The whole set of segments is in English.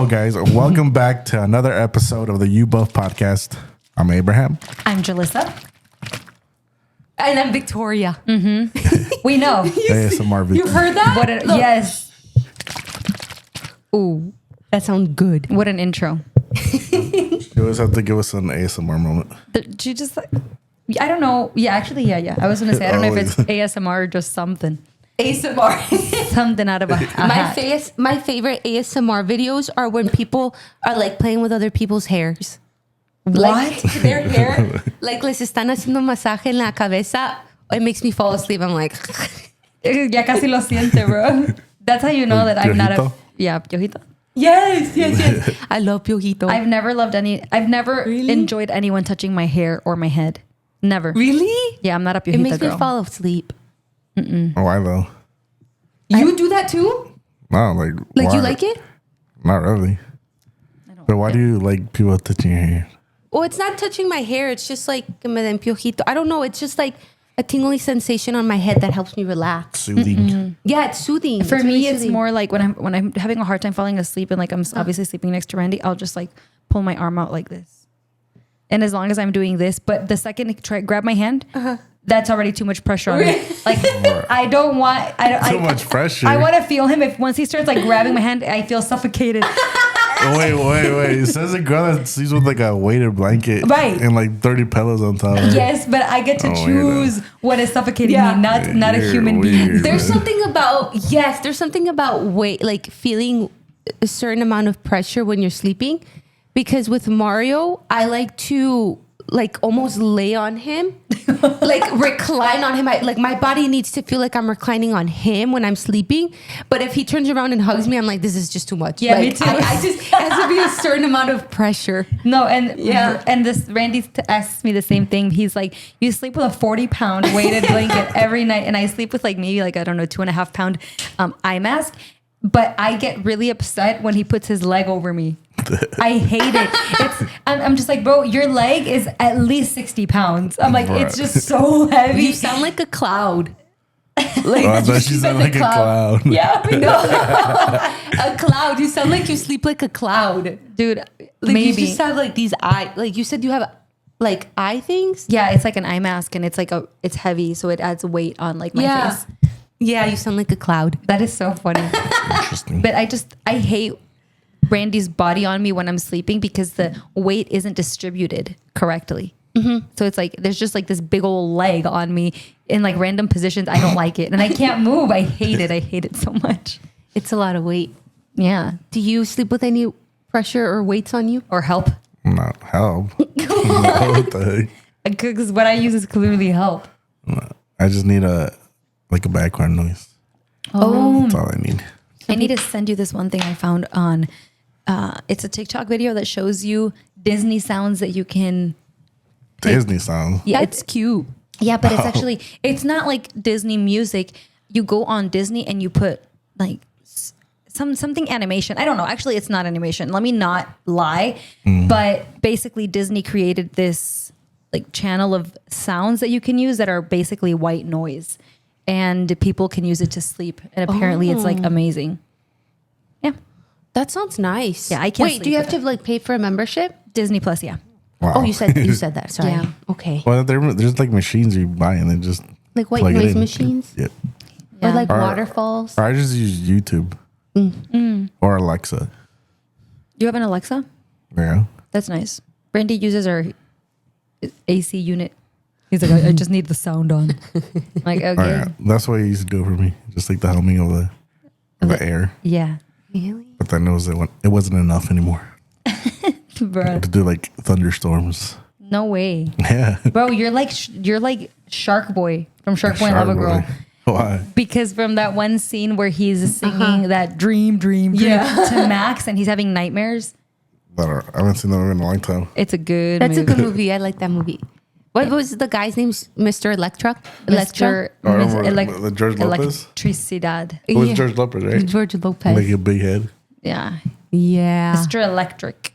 guys. Welcome back to another episode of the UBOF podcast. I'm Abraham. I'm Julissa. And I'm Victoria. We know. ASMR video. You heard that? Yes. Ooh, that sounds good. What an intro. You always have to give us an ASMR moment. She just like, I don't know. Yeah, actually, yeah. I was going to say, I don't know if it's ASMR or just something. ASMR. Something out of a hat. My favorite ASMR videos are when people are like playing with other people's hairs. Like, their hair, like les están haciendo masaje en la cabeza. It makes me fall asleep. I'm like, Ya casi lo siente, bro. That's how you know that I'm not a... Yeah, Piojito. yes. I love Piojito. I've never enjoyed anyone touching my hair or my head. Never. Really? Yeah, I'm not a Piojito It makes girl. me fall asleep. Why though? You do that too? No, like Like why? you like it? Not really. But why do you like people touching your hair? Well, it's not touching my hair. It's just like me den Piojito. I don't know. It's just like a tingly sensation on my head that helps me relax. Soothing. Yeah, it's soothing. For It's me, really it's soothing. more like when I'm having a hard time falling asleep and like I'm obviously sleeping next to Randy, I'll just like pull my arm out like this. And as long as I'm doing this, but the second I grab my hand, that's already too much pressure on me. Like I don't want Too much pressure. I want to feel him. If once he starts like grabbing my hand, I feel suffocated. Wait. It says a girl that sleeps with like a weighted blanket. Right. And like 30 pillows on top. Yes, but I get to Oh, choose what is suffocating Yeah. me, not a You're human being. weird. There's something about weight, like feeling a certain amount of pressure when you're sleeping. Because with Mario, I like to like almost lay on him, like recline on him. Like my body needs to feel like I'm reclining on him when I'm sleeping. But if he turns around and hugs me, I'm like, this is just too much. Yeah, like, me too. I just it has to be a certain amount of pressure. No, and Yeah. and this Randy asks me the same thing. He's like, you sleep with a 40-pound weighted blanket every night, and I sleep with like maybe like I don't know 2.5 pound eye mask. But I get really upset when he puts his leg over me. I hate it. I'm just like, bro, your leg is at least 60 pounds. I'm like, Bruh. it's just so heavy. You sound like a cloud. Like Oh, I thought you she sleep sounded like a cloud. Yeah, no, a cloud. You sound like you sleep like a cloud. Dude, Like maybe. you just have like these eye. Like you said, you have like eye things. Yeah, it's like an eye mask, and it's it's heavy, so it adds weight on like my face. Yeah, you sound like a cloud. That is so funny. Interesting. But I hate Randy's body on me when I'm sleeping because the weight isn't distributed correctly. So it's like there's just like this big old leg on me in like random positions. I don't like it, and I can't move. I hate it. I hate it so much. It's a lot of weight. Yeah, Do you sleep with any pressure or weights on you? or help Not help. What the heck? because what I use is clearly help. I just need a background noise. That's all I need. I need to send you this one thing I found on. It's a TikTok video that shows you Disney sounds that you can. Disney sound. Yeah, That's cute. Yeah, but it's actually, it's not like Disney music. You go on Disney and you put like something animation. I don't know. Actually, it's not animation. Let me not lie. But basically Disney created this like channel of sounds that you can use that are basically white noise. And people can use it to sleep. And apparently it's like amazing. Yeah. That sounds nice. Yeah, I can't Wait, sleep do you have with to like pay for a membership? Disney Plus, yeah. Wow. Oh, you said that. Sorry. Yeah. Okay. Well, there's like machines you buy and then just Like white plug it noise in. machines Yeah. or like Or- waterfalls. Or I just use YouTube or Alexa. You have an Alexa? Yeah. That's nice. Brandy uses our AC unit. He's like, I just need the sound on. I'm like, okay. Oh, yeah. That's what he used to do for me. Just like the humming of the air. Yeah. Really? But then it wasn't enough anymore Bro, to do like thunderstorms. no way. Yeah. Bro, you're like Shark Boy from Shark Boy and Lava Girl. Why? Because from that one scene where he's singing that dream to Max and he's having nightmares. I haven't seen that in a long time. It's a good That's movie. a good movie. I like that movie. What was the guy's name? Mr. Electra? Mr. Oh, I remember the George Lopez? Electricidad. It was Yeah. George Lopez, right? George Lopez. Like a big head. Yeah. Yeah. Mr. Electric.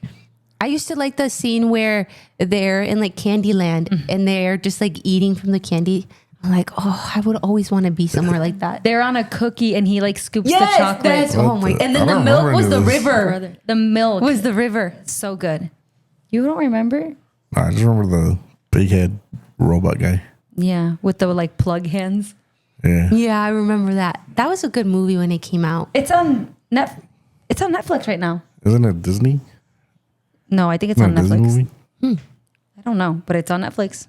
I used to like the scene where they're in like Candyland and they're just like eating from the candy. I'm like, oh, I would always want to be somewhere like that. They're on a cookie and he like scoops the Yes, chocolate. that's, oh my. And then I the don't milk remember was any the of this. river. The milk Was the river. so good. You don't remember? I just remember the big head robot guy. Yeah, with the like plug hands. Yeah. Yeah, I remember that. That was a good movie when it came out. It's on Netflix right now. Isn't it Disney? No, I think it's Not on a Disney Netflix. movie? I don't know, but it's on Netflix.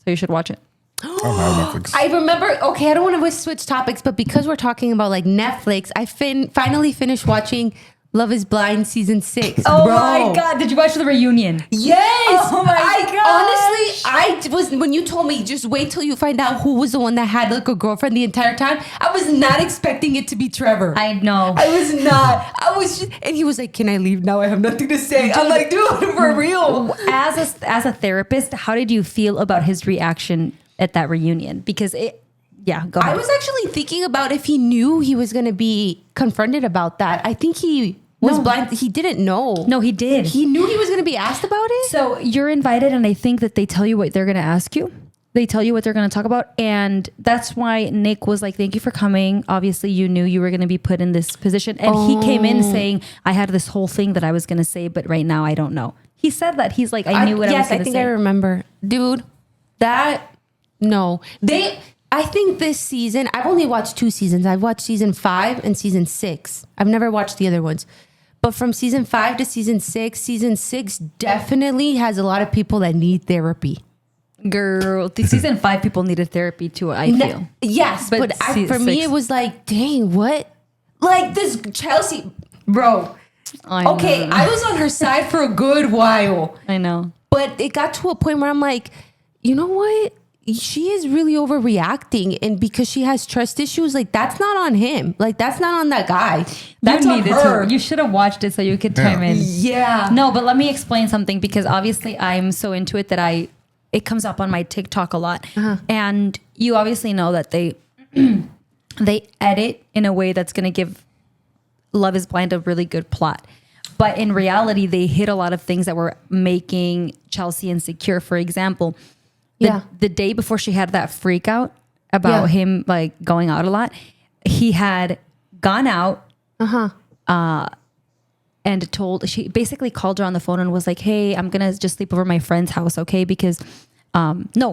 So you should watch it. I don't have Netflix. I remember, okay, I don't want to switch topics, but because we're talking about like Netflix, I finally finished watching Love is Blind season 6. Oh Bro. my God. Did you watch the reunion? Yes. Oh my gosh. Honestly, I was, when you told me, just wait till you find out who was the one that had like a girlfriend the entire time, I was not expecting it to be Trevor. I know. I was not. I was just, and he was like, can I leave now? I have nothing to say. I'm like, dude, for real. As a therapist, how did you feel about his reaction at that reunion? Because go ahead. I was actually thinking about if he knew he was going to be confronted about that. I think he was blind. He didn't know. No, he did. He knew he was going to be asked about it. So you're invited, and I think that they tell you what they're going to ask you. They tell you what they're going to talk about. And that's why Nick was like, thank you for coming. Obviously, you knew you were going to be put in this position. And he came in saying, I had this whole thing that I was going to say, but right now I don't know. He said that. He's like, I knew what I was going to say. Yes, I think I remember. Dude, I think this season, I've only watched 2 seasons. I've watched season 5 and season 6. I've never watched the other ones. But from season 5 to season 6 definitely has a lot of people that need therapy. Girl, season 5 people needed therapy too, I feel. Yes, but for me, it was like, dang, what? Like this Chelsea, bro. I was on her side for a good while. I know. But it got to a point where I'm like, you know what? She is really overreacting. And because she has trust issues, like that's not on him. Like that's not on that guy. That's on her. You should have watched it so you could chime in. Yeah. No, but let me explain something because obviously I'm so into it that it comes up on my TikTok a lot. And you obviously know that they edit in a way that's going to give Love is Blind a really good plot. But in reality, they hit a lot of things that were making Chelsea insecure. For example, the day before she had that freak out about him like going out a lot, he had gone out and she basically called her on the phone and was like, hey, I'm going to just sleep over my friend's house. Okay. Because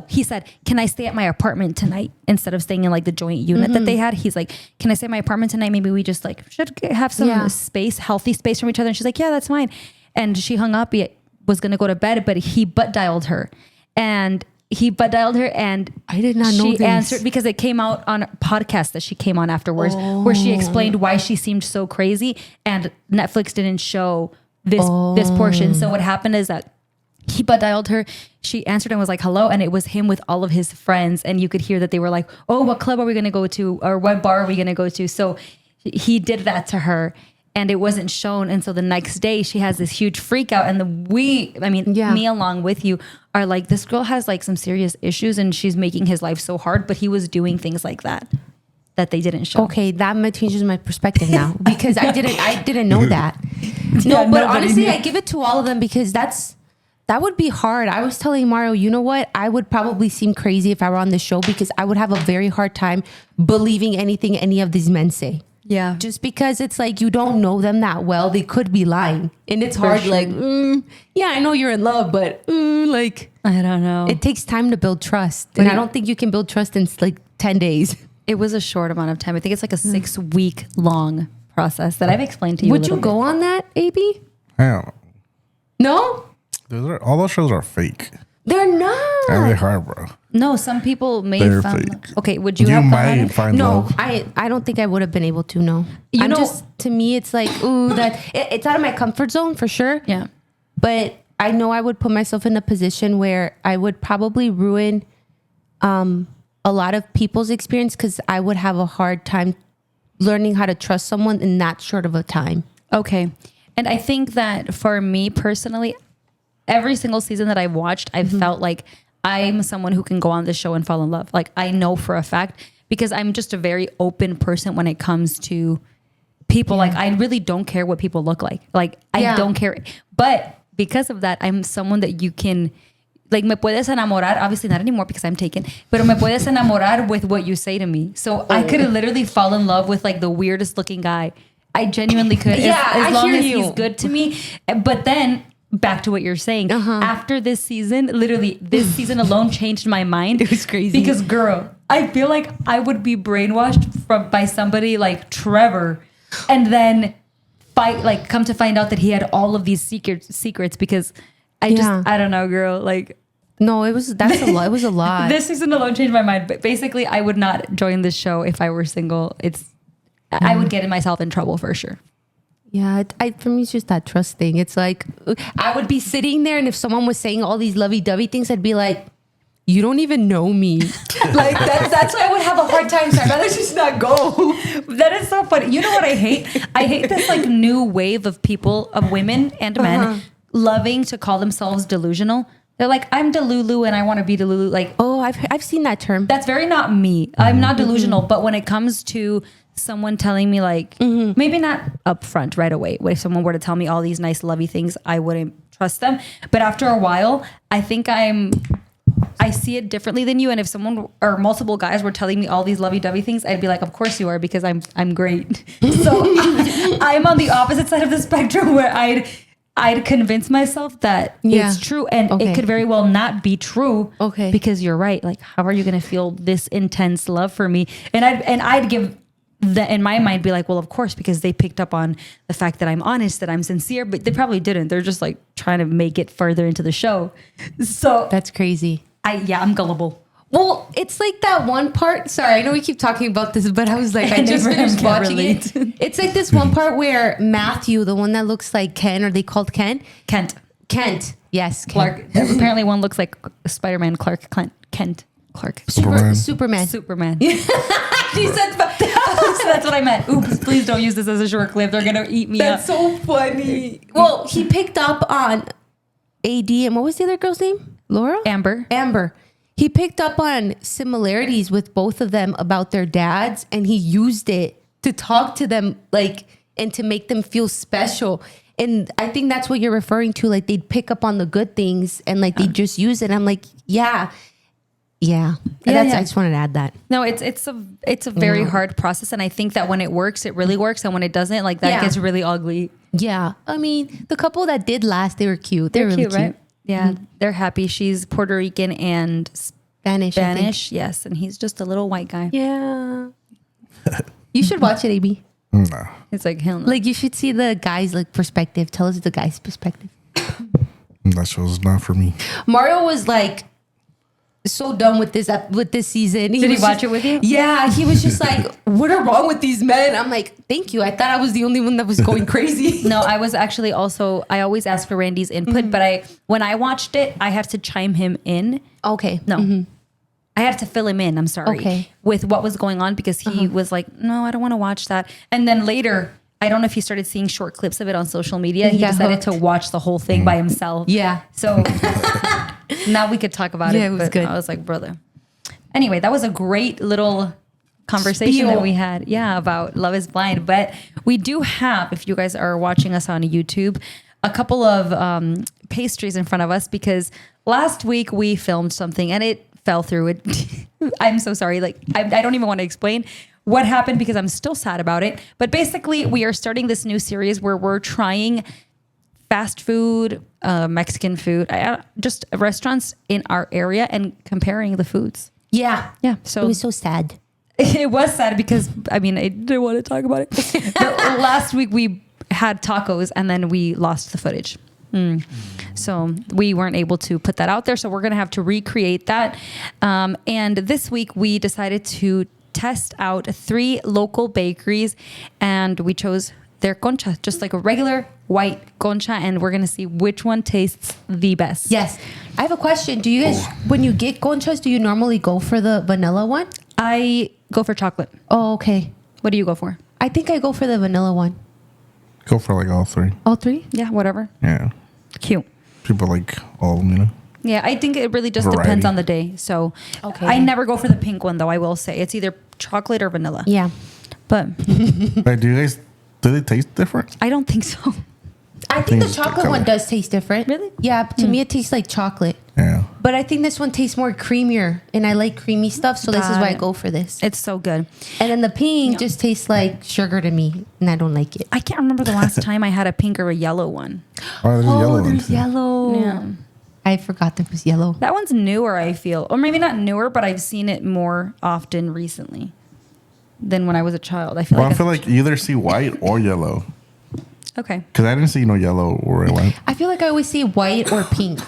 he said, can I stay at my apartment tonight instead of staying in like the joint unit that they had? He's like, can I stay at my apartment tonight? Maybe we just like should have some space, healthy space from each other. And she's like, yeah, that's fine. And she hung up. He was going to go to bed, but he butt dialed her and I did not know she this. answered because it came out on a podcast that she came on afterwards where she explained why she seemed so crazy and Netflix didn't show this portion. So what happened is that he butt dialed her. She answered and was like, hello. And it was him with all of his friends. And you could hear that they were like, oh, what club are we going to go to? Or what bar are we going to go to? So he did that to her and it wasn't shown. And so the next day she has this huge freak out. And me along with you are like, this girl has like some serious issues and she's making his life so hard. But he was doing things like that they didn't show. Okay, that changes my perspective now because I didn't know that. No, but honestly, I give it to all of them because that would be hard. I was telling Mario, you know what? I would probably seem crazy if I were on the show because I would have a very hard time believing anything any of these men say. Yeah. Just because it's like you don't know them that well. They could be lying. And it's hard like, yeah, I know you're in love, but like... I don't know. It takes time to build trust. And I don't think you can build trust in like 10 days. It was a short amount of time. I think it's like a 6-week long process that I've explained to you. Would you go on that, AB? Hell, No? all those shows are fake. They're not. And they're hard, bro. No, some people may They're find. fake. Okay, would you You have might find No, love. I don't think I would have been able to, no. You know- just, to me, it's like, ooh, it's out of my comfort zone for sure. Yeah. But I know I would put myself in a position where I would probably ruin a lot of people's experience because I would have a hard time learning how to trust someone in that short of a time. Okay. And I think that for me personally, every single season that I've watched, I've felt like I'm someone who can go on this show and fall in love. Like I know for a fact because I'm just a very open person when it comes to people. Like I really don't care what people look like. Like I don't care. But because of that, I'm someone that you can like me puedes enamorar, obviously not anymore because I'm taken, pero me puedes enamorar with what you say to me. So I could literally fall in love with like the weirdest looking guy. I genuinely could. As long as he's good to me. But then back to what you're saying. After this season, literally this season alone changed my mind. It was crazy. Because girl, I feel like I would be brainwashed by somebody like Trevor and then come to find out that he had all of these secrets because I don't know, girl. Like, no, that's a lot. It was a lot. This season alone changed my mind. But basically, I would not join this show if I were single. I would get myself in trouble for sure. Yeah, for me, it's just that trust thing. It's like, I would be sitting there and if someone was saying all these lovey-dovey things, I'd be like, you don't even know me. Like, that's why I would have a hard time. So I'd rather just not go. That is so funny. You know what I hate? I hate this like new wave of people, of women and men, loving to call themselves delusional. They're like, I'm Delulu and I want to be Delulu. Like, oh, I've seen that term. That's very not me. I'm not delusional. But when it comes to someone telling me like, maybe not upfront right away. If someone were to tell me all these nice lovey things, I wouldn't trust them. But after a while, I think I see it differently than you. And if someone or multiple guys were telling me all these lovey-dovey things, I'd be like, of course you are, because I'm great. So I'm on the opposite side of the spectrum where I'd convince myself that it's true. And it could very well not be true. Okay. Because you're right. Like, how are you going to feel this intense love for me? And I'd give in my mind be like, well, of course, because they picked up on the fact that I'm honest, that I'm sincere, but they probably didn't. They're just like trying to make it further into the show. So that's crazy. I'm gullible. Well, it's like that one part. Sorry, I know we keep talking about this, but I was like, I just finished watching it. It's like this one part where Matthew, the one that looks like Ken, or they called Ken? Kent. Yes, Kent. Clark. Apparently one looks like Spider-Man, Clark Kent. Clark. Superman. She said, that's what I meant. Oops, please don't use this as a short clip. They're going to eat me up. That's so funny. Well, he picked up on AD, and what was the other girl's name? Laura? Amber. He picked up on similarities with both of them about their dads, and he used it to talk to them, like, and to make them feel special. And I think that's what you're referring to. Like, they'd pick up on the good things and like they just use it. I'm like, yeah. I just wanted to add that. No, it's a very hard process, and I think that when it works, it really works, and when it doesn't, like that gets really ugly. Yeah, I mean, the couple that did last, they were cute. They're really cute, right? Yeah, they're happy. She's Puerto Rican and Spanish, yes, and he's just a little white guy. Yeah, you should watch it, AB. No, it's like hell no. Like you should see the guy's like perspective. Tell us the guy's perspective. That show's not for me. Mario was like so done with this season. Did he watch it with you? Yeah, he was just like, what are wrong with these men? I'm like, thank you. I thought I was the only one that was going crazy. No, I was actually also, I always ask for Randy's input, but when I watched it, I had to chime him in. Okay. No. I had to fill him in, I'm sorry, with what was going on, because he was like, no, I don't want to watch that. And then later, I don't know if he started seeing short clips of it on social media. He decided to watch the whole thing by himself. Yeah. So now we could talk about it. Yeah, it was good. I was like, brother. Anyway, that was a great little conversation that we had. Yeah, about Love is Blind. But we do have, if you guys are watching us on YouTube, a couple of pastries in front of us, because last week we filmed something and it fell through. I'm so sorry. Like, I don't even want to explain what happened because I'm still sad about it. But basically, we are starting this new series where we're trying fast food, Mexican food, just restaurants in our area and comparing the foods. Yeah. So it was so sad. It was sad because, I mean, I didn't want to talk about it. But last week we had tacos and then we lost the footage. So we weren't able to put that out there. So we're going to have to recreate that. And this week we decided to test out 3 local bakeries, and we chose their concha, just like a regular white concha, and we're gonna see which one tastes the best. Yes. I have a question. Do you guys, when you get conchas, do you normally go for the vanilla one? I go for chocolate. Oh, okay. What do you go for? I think I go for the vanilla one. Go for like all 3. All 3? Yeah, whatever. Yeah. Cute. People like all of them, you know? Yeah, I think it really just depends on the day. So I never go for the pink one, though, I will say. It's either chocolate or vanilla. Yeah. But Like, do they taste different? I don't think so. I think the chocolate one does taste different. Really? Yeah, to me it tastes like chocolate. Yeah. But I think this one tastes more creamier, and I like creamy stuff, so this is Got why I it. go for this. It's so good. And then the pink just tastes like sugar to me, and I don't like it. I can't remember the last time I had a pink or a yellow one. Oh, there's a yellow one. there's too. yellow. Yeah. I forgot there was yellow. That one's newer, I feel. Or maybe not newer, but I've seen it more often recently than when I was a child. I feel Well, like I feel like you either see white or yellow. okay. Because I didn't see no yellow or white. I feel like I always see white or pink.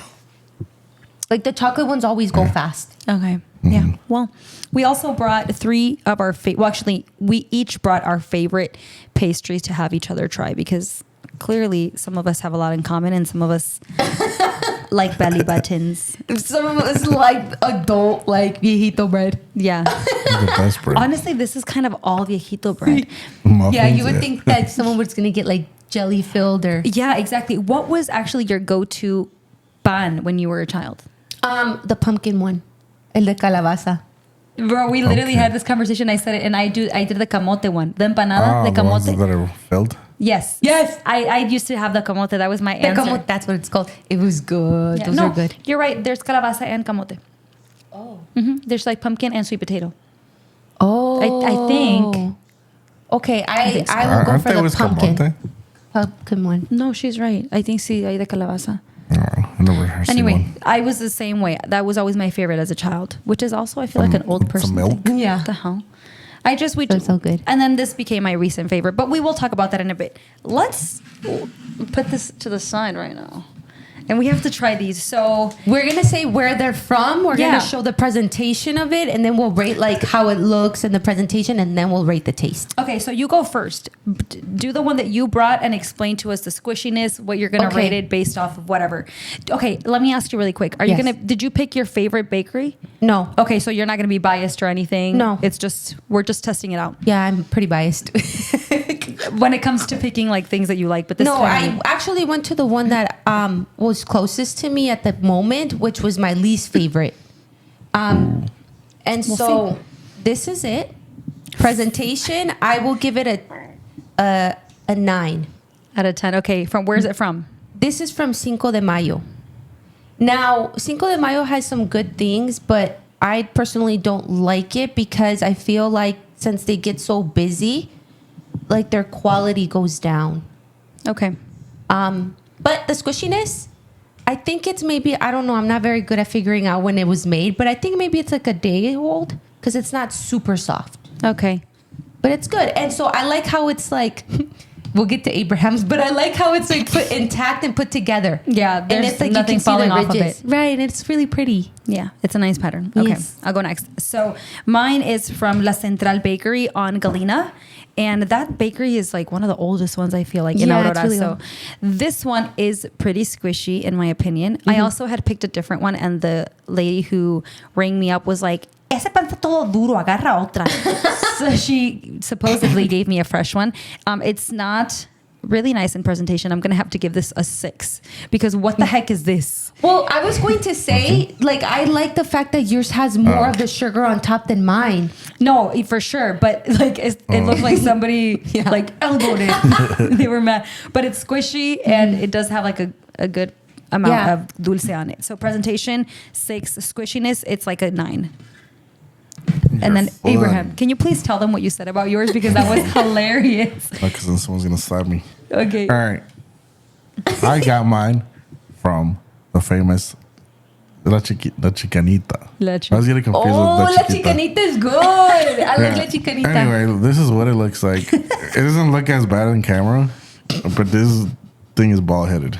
Like the chocolate ones always go fast. Okay. Yeah. Well, we also brought 3 of our well, actually, we each brought our favorite pastries to have each other try because clearly some of us have a lot in common and some of us like belly buttons. Some of us like adult, like viejito bread. Yeah. The best bread. Honestly, this is kind of all viejito bread. Muffins, Yeah, you would think that someone was gonna get like jelly filled or Yeah, exactly. What was actually your go-to pan when you were a child? the pumpkin one, el de calabaza. Bro, we literally Okay. had this conversation. I said it, and I did the camote one, the empanada, Ah, the the ones camote. that are filled. Yes, I used to have the camote. That was my The answer. camote, that's what it's called. It was good. Yeah, Those no, are good. You're right. There's calabaza and camote. Oh. There's like pumpkin and sweet potato. Oh. I think. Okay, I think so. will go Aren't for they the with pumpkin. camote? Pumpkin one. No, she's right. I think sí, hay de calabaza. Oh, I never heard seen Anyway, one. I was the same way. That was always my favorite as a child, which is also I feel like an old some person milk? thing. Yeah. What the hell? We They're so good. And then this became my recent favorite, but we will talk about that in a bit. Let's put this to the side right now. And we have to try these. So We're gonna say where they're from. We're Yeah. gonna show the presentation of it, and then we'll rate like how it looks in the presentation, and then we'll rate the taste. okay, so you go first. Do the one that you brought and explain to us the squishiness, what you're gonna Okay. rate it based off of whatever. Okay, let me ask you really quick. Yes. Did you pick your favorite bakery? No. Okay, so you're not gonna be biased or anything. No. It's just we're just testing it out. Yeah, I'm pretty biased. When it comes to picking like things that you like, but this No, time I actually went to the one that was closest to me at the moment, which was my least favorite. And We'll so this is it. Presentation, I will give it a 9. out of 10. Okay, from where's it from? This is from Cinco de Mayo. Now, Cinco de Mayo has some good things, but I personally don't like it because I feel like since they get so busy, like their quality goes down. Okay. But the squishiness, I think it's maybe, I don't know, I'm not very good at figuring out when it was made, but I think maybe it's like a day old because it's not super soft. Okay. But it's good. And so I like how it's like, we'll get to Abraham's, but I like how it's like put intact and put together. Yeah, And there's it's like nothing you can see falling the off of ridges. it. Right, and it's really pretty. Yeah, it's a nice pattern. Okay, Yes. I'll go next. So mine is from La Central Bakery on Galena. And that bakery is like one of the oldest ones, I feel like, in Yeah, it's Aurora. really So old. this one is pretty squishy, in my opinion. I also had picked a different one, and the lady who rang me up was like, ese pan está todo duro, agarra otra. So she supposedly gave me a fresh one. It's not really nice in presentation. I'm going to have to give this a 6 because what the heck is this? Well, I was going to say, like, I like the fact that yours has more of the sugar on top than mine. No, for sure. But like it looked like somebody like elbowed it. They were mad. But it's squishy and it does have like a good amount of dulce on it. So presentation 6, squishiness it's like a 9. And then fun. Abraham, can you please tell them what you said about yours because that was hilarious. Because then someone's going to slap me. Okay. All right. I got mine from the famous La Chicanita. I was getting confused Oh, with la chicanita is good. I like la chicanita. Anyway, this is what it looks like. It doesn't look as bad on camera, but this thing is bald headed.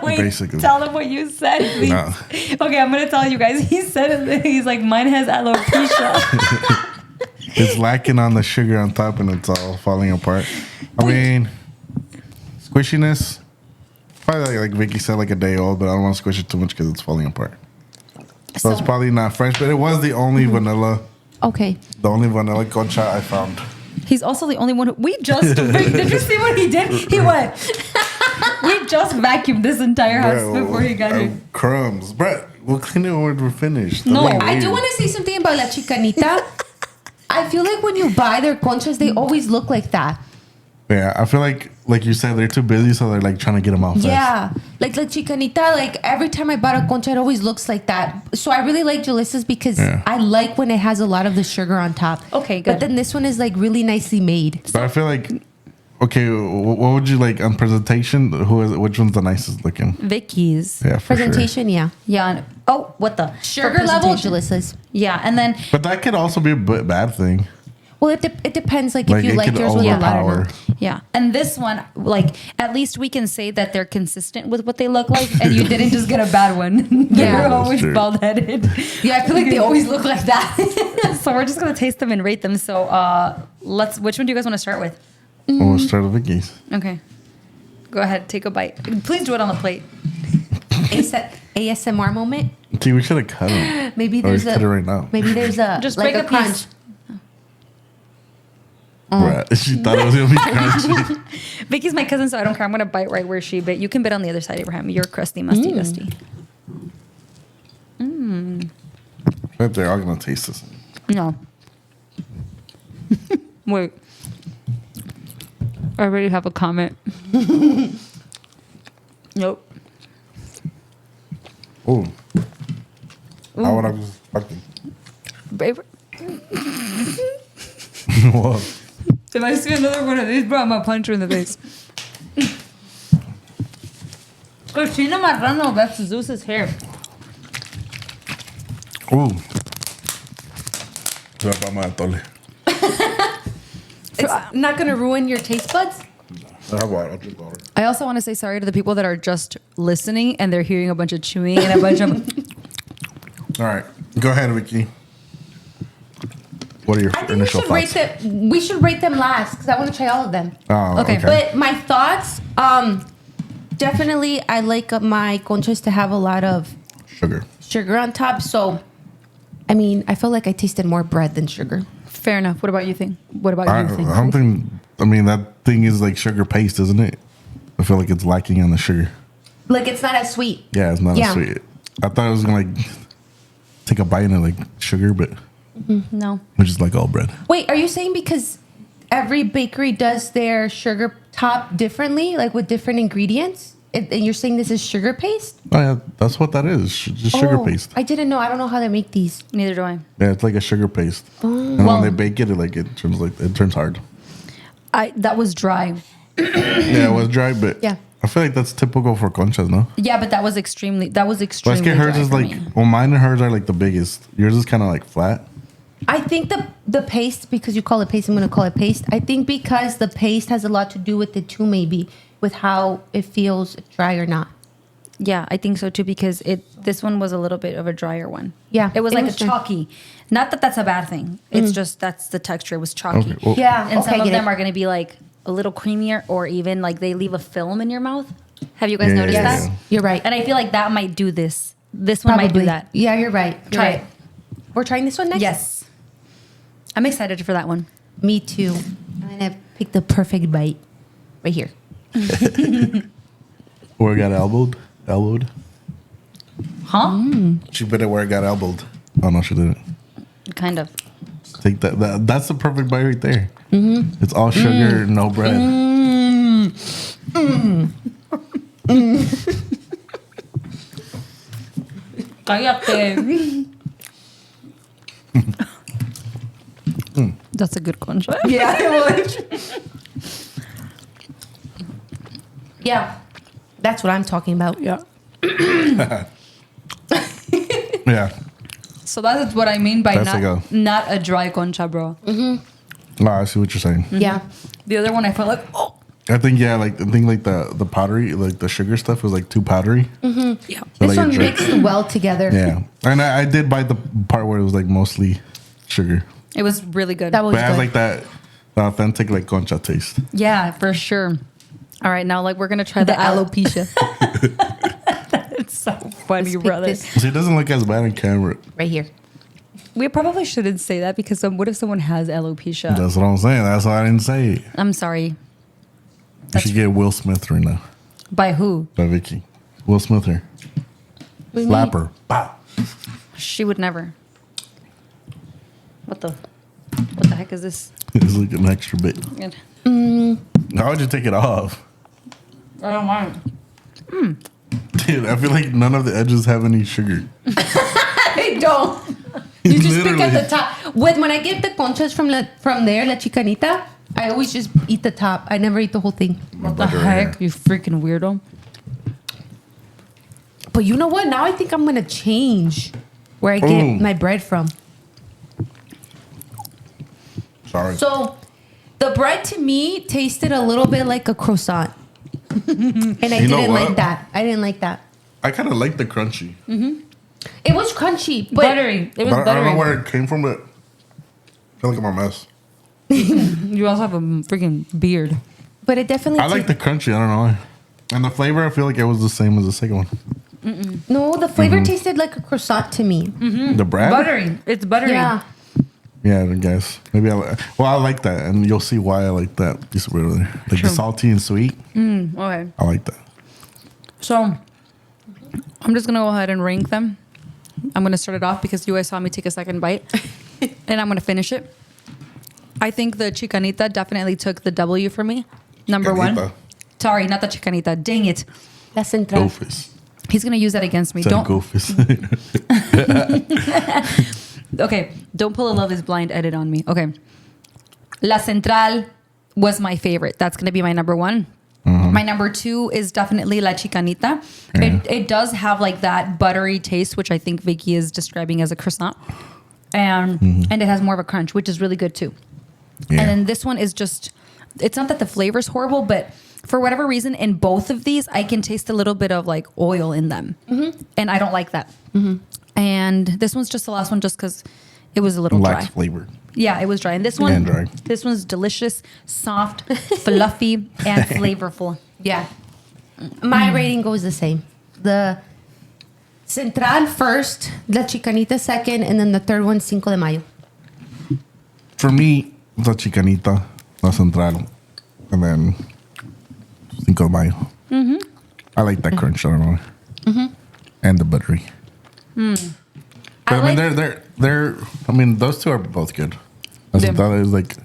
Wait, basically. tell them what you said, please. No. Okay, I'm gonna tell you guys. He said it. He's like, mine has alopecia. It's lacking on the sugar on top, and it's all falling apart. I mean, squishiness. Probably like Vicky said, like a day old, but I don't want to squish it too much because it's falling apart. So it's probably not fresh, but it was the only vanilla, Okay. the only vanilla concha I found. He's also the only one who we just. Did you see what he did? He went. We just vacuumed this entire house Bruh, before he got here. Crumbs. Brett, we'll clean it when we're finished. No, Don't be I do weird. want to say something about la chicanita. I feel like when you buy their conchas, they always look like that. Yeah, I feel like you said, they're too busy, so they're like trying to get them out fast. Yeah, like La Chicanita, like every time I bought a concha, it always looks like that. So I really like Julissa's because I like when it has a lot of the sugar on top. Okay, good. But then this one is like really nicely made. But I feel like, okay, what would you like on presentation? Which one's the nicest looking? Vicky's. Yeah, for Presentation, yeah. Yeah. Oh, what the? Sugar For level, presentation. Julissa's. Yeah, and then But that could also be a bad thing. Well, it depends, like if you it like could yours with a lot or overpower. not. yeah, and this one, like at least we can say that they're consistent with what they look like, and you didn't just get a bad one. Yeah. They're That's always true. bald headed. Yeah, I feel like they always look like that. So we're just gonna taste them and rate them. So let's. Which one do you guys want to start with? We'll start with Vicky's. Okay, go ahead, take a bite. Please do it on the plate. ASMR moment. See, we should have cut them. Maybe Or there's cut it right now. Maybe there's a Just like break a a crunch. piece. Right. She thought it was gonna be crunchy. Vicky's my cousin, so I don't care. I'm gonna bite right where she bit. You can bit on the other side, Abraham. You're crusty, musty, dusty. But they're all gonna taste this. No. Wait. I already have a comment. Nope. Oh. How would I was expecting? Babe, Whoa. if I see another one of these, bro, I'm gonna punch her in the face. Cristina Marrano, that's Zeus's hair. Ooh. Se va pa' más atole. It's not gonna ruin your taste buds. I'll just water. I also want to say sorry to the people that are just listening and they're hearing a bunch of chewing and a bunch of. All right. Go ahead, Vicky. What are your I think we initial should rate thoughts? them. We should rate them last because I want to try all of them. Oh, Okay, okay. But my thoughts, definitely, I like my conchas to have a lot of Sugar. sugar on top. So, I mean, I feel like I tasted more bread than sugar. Fair enough. What about you think? What about I you think? don't think. I mean, that thing is like sugar paste, isn't it? I feel like it's lacking on the sugar. Like it's not as sweet. Yeah, it's not Yeah. as sweet. I thought it was gonna like take a bite and like sugar, but No. which is like all bread. Wait, are you saying because every bakery does their sugar top differently, like with different ingredients? And you're saying this is sugar paste? Oh yeah, that's what that is. Just sugar paste. I didn't know. I don't know how they make these. Neither do I. Yeah, it's like a sugar paste. And Well- when they bake it, it turns hard. That was dry. Yeah, it was dry, but Yeah. I feel like that's typical for conchas, no? Yeah, but that was extremely. But I extremely. think hers dry is for like, me. well, mine and hers are like the biggest. Yours is kind of like flat. I think the paste, because you call it paste, I'm going to call it paste. I think because the paste has a lot to do with it too, maybe, with how it feels dry or not. Yeah, I think so too because this one was a little bit of a drier one. Yeah, it was it like was a dry. chalky. Not that that's a bad thing. It's just that's the texture. It was chalky. Okay, well- Yeah, And okay, some I of get them it. are going to be like a little creamier, or even like they leave a film in your mouth. Have you guys Yeah, noticed yeah, that? yeah. You're right. And I feel like that might do this. This one might do that. Yeah, you're right. You're Try right. it. We're trying this one next? Yes, I'm excited for that one. Me too. I'm going to pick the perfect bite right here. Where it got elbowed? Huh? She bit it where it got elbowed. Oh no, she didn't. Kind of. Take that. That's the perfect bite right there. It's all sugar, no bread. Cállate. That's a good concha. Yeah, it was. Yeah, that's what I'm talking about. Yeah. Yeah. So that's what I mean by That's like not a dry concha, bro. No, I see what you're saying. Yeah. The other one I felt like, oh. I think the powdery, like the sugar stuff was like too powdery. Yeah. So, This like, one it dri- mixed well together. Yeah, and I did bite the part where it was like mostly sugar, It was really good. That was but it has good. like that the authentic like concha taste. Yeah, for sure. All right, now like we're gonna try the, alopecia. It's so funny, Let's pick brother. this See, it doesn't look as bad on camera. right here. We probably shouldn't say that because what if someone has alopecia? That's what I'm saying. That's why I didn't say it. I'm sorry. You should get Will Smith right now By who? by Vicky. Will Smith her. Slap her. Pow. She would never. What the heck is this? It's like an extra bit. How would you take it off? I don't mind. Dude, I feel like none of the edges have any sugar. I don't. You just pick at the top. When I get the conchas from there, la chicanita, I always just eat the top. I never eat the whole thing. What the heck, you freaking weirdo. But you know what? Now I think I'm going to change where I get my bread from. Sorry. So the bread to me tasted a little bit like a croissant. And I didn't like that. I didn't like that. I kind of like the crunchy. It was crunchy, but Buttery. It was But I buttery. don't know where it came from, but I feel like I'm a mess. You also have a freaking beard. but it definitely I like the crunchy. I don't know why. And the flavor, I feel like it was the same as the second one. No, the flavor tasted like a croissant to me. The bread? Buttery. It's buttery. Yeah. Yeah, I guess. Maybe I like that. And you'll see why I like that piece of bread over there. Like the salty and sweet. Okay. I like that. So I'm just gonna go ahead and rank them. I'm gonna start it off because you guys saw me take a second bite, and I'm gonna finish it. I think the chicanita definitely took the W for me. Number one. Chicanita. Sorry, not the chicanita. Dang it. La central. Goofus. He's gonna use that against me. Said Don't. goofus. Okay, don't pull a Love Is Blind edit on me. Okay. La Central was my favorite. That's going to be my number one. My number two is definitely La Chicanita. It does have like that buttery taste, which I think Vicky is describing as a croissant. And it has more of a crunch, which is really good too. Yeah. And then this one is just, it's not that the flavor's horrible, but for whatever reason, in both of these, I can taste a little bit of like oil in them. And I don't like that. And this one's just the last one just because it was a little Lacks dry. flavor. Yeah, it was dry. And this And one, dry. this one's delicious, soft, fluffy, and flavorful. Yeah. My rating goes the same. The Central first, La Chicanita second, and then the third one, Cinco de Mayo. For me, the chicanita, la central, and then Cinco de Mayo. I like that crunch. I don't know. And the buttery. But I mean, they're. I mean, those two are both good. La Yeah. central is like,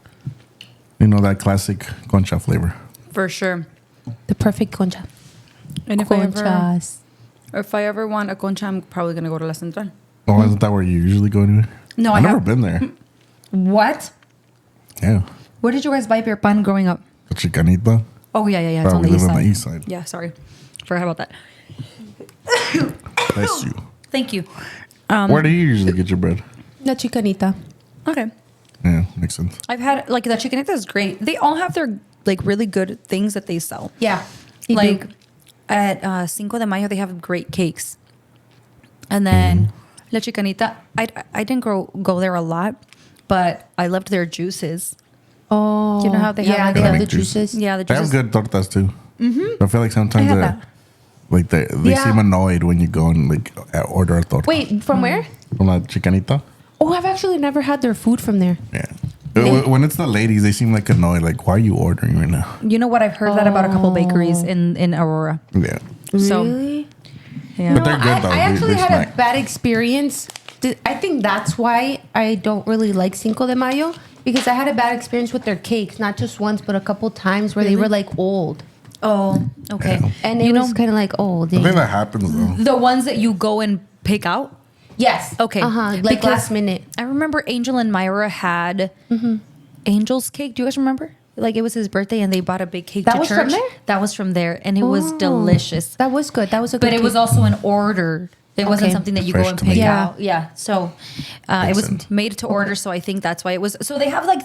that classic concha flavor. For sure. The perfect concha. And if I ever Conchas. want a concha, I'm probably going to go to La Central. Oh, isn't that where you usually go anyway? No, I've I never have- been there. What? Yeah. Where did you guys buy your pan growing up? The chicanita. Oh, yeah. It's Oh, on we the live east on side. the east side. Yeah, sorry. Forgot about that. Bless you. Thank you. Where do you usually get your bread? La Chicanita. Okay. Yeah, makes sense. I've had, like, the chicanita is great. They all have their, like, really good things that they sell. Yeah. Like, at Cinco de Mayo, they have great cakes. And then La Chicanita, I didn't go there a lot, but I loved their juices. Oh. You know how they have, like, they the- have the make juice. juices. Yeah, the They have juices. good tortas too. I feel like sometimes I have they're that. like they Yeah. seem annoyed when you go and like order a torta. Wait, from where? From la chicanita. Oh, I've actually never had their food from there. Yeah. They- When it's the ladies, they seem like annoyed. Like, why are you ordering right now? You know what? I've heard that about a couple bakeries in Aurora. Yeah. So, Really? yeah. But they're good, though. I They- actually they had snack. a bad experience. I think that's why I don't really like Cinco de Mayo, because I had a bad experience with their cakes, not just once, but a couple times where they were like old. Oh, okay. Yeah. And it was kind of like, oh, I think dang. that happens though. The ones that you go and pick out? Yes. Okay. Like Because last minute. I remember Angel and Myra had Angel's cake. Do you guys remember? Like, it was his birthday and they bought a big cake That to was church. from there? That was from there. And it was Oh. delicious. That was good. That was a good But it was cake. also an order. It wasn't Okay. something that you Fresh go and to pick make. Yeah. out. Yeah. So it Makes was sense. made to order. So I think that's why it was. So they have like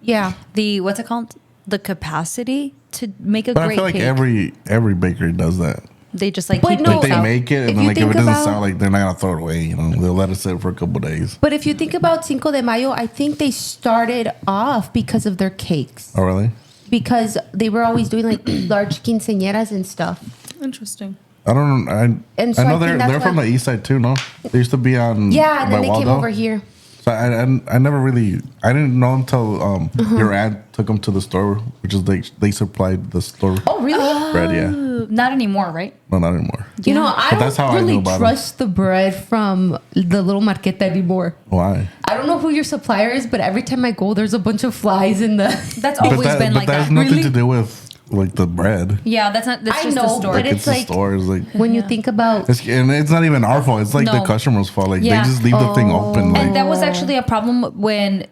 Yeah. the what's it called? The capacity to make a But I great feel like cake. every bakery does that. They just like But keep no, Like things they out. make it, If and then you like if it think doesn't about- sound like they're not gonna throw it away. They'll let it sit for a couple days. But if you think about Cinco de Mayo, I think they started off because of their cakes. Oh really? Because they were always doing like large quinceañeras and stuff. Interesting. I don't know. And so I know I think they're that's from why- the east side too. No, they used to be on. Yeah, and by then they came Waldo. over here. So I never really, I didn't know until your aunt took them to the store, which is they supplied the store Oh, really? bread. Yeah, Not anymore, right? no, not anymore. You know, I But that's don't how I knew really about 'em. trust the bread from the little marqueta anymore. Why? I don't know who your supplier is, but every time I go, there's a bunch of flies in the. That's always been like that has that. nothing Really? to do with like the bread. Yeah, that's not. That's I just the know, store. but It's it's the like- store. It's like When you think about. and it's not even our fault. It's like the No. customer's fault. Like Yeah. they just leave the thing open. Like And that was actually a problem when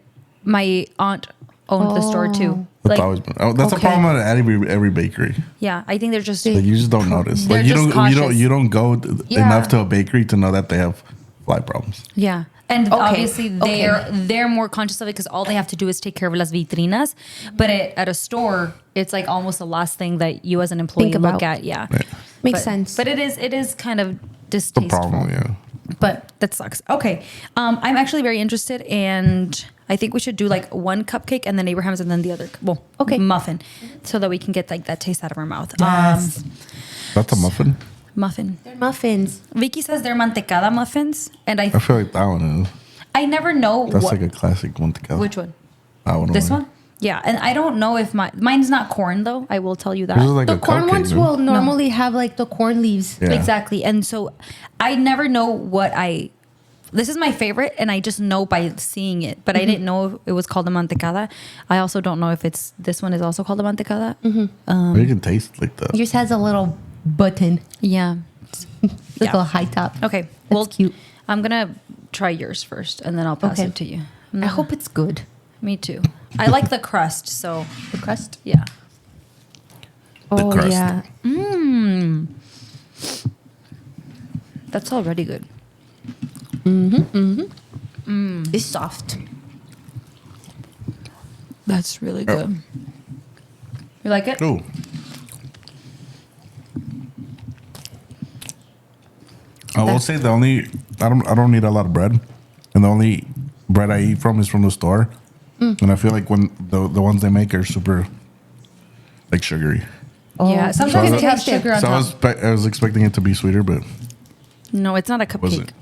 my aunt owned the store too. that's Like, always been. That's a Okay. problem at every bakery. yeah, I think they're just. Like you just don't notice. They're Like you just cautious. don't go Yeah. enough to a bakery to know that they have fly problems. Yeah. And Okay, obviously okay. they're more conscious of it because all they have to do is take care of las vitrinas. But at a store, it's like almost the last thing that you as an employee Think look about. at. Yeah. Right. Makes But- sense. But it is kind of The distasteful. problem, yeah. But that sucks. Okay. I'm actually very interested, and I think we should do like one cupcake and then Abraham's and then the other Okay. muffin, so that we can get like that taste out of our mouth. Yes. That's a muffin. Muffin. They're muffins. Vicky says they're mantecada muffins, and I feel like that one is. I never know That's what, like a classic one to go. which one. That one. This one? Yeah, and I don't know if mine's not corn though. I will tell you that. This is like The a corn cupcake, ones no? will normally have like the corn leaves. Yeah. Exactly. And so I never know what this is my favorite, and I just know by seeing it, but I didn't know if it was called a mantecada. I also don't know if this one is also called a mantecada. But you can taste like that. Yours has a little button, Yeah. like Yeah. a high top. Okay. That's Well, cute. I'm going to try yours first, and then I'll pass Okay. it to you. I hope it's good. Me too. I like the crust, so The crust. yeah. Oh crust. yeah. That's already good. It's soft. That's really good. You like it? Ooh. I will say I don't need a lot of bread, and the only bread I eat from is from the store, and I feel like when the ones they make are super like sugary. Yeah. So Sometimes I it has taste it. sugar on So top. I was expecting it to be sweeter, but No, it's not a Was cupcake. it?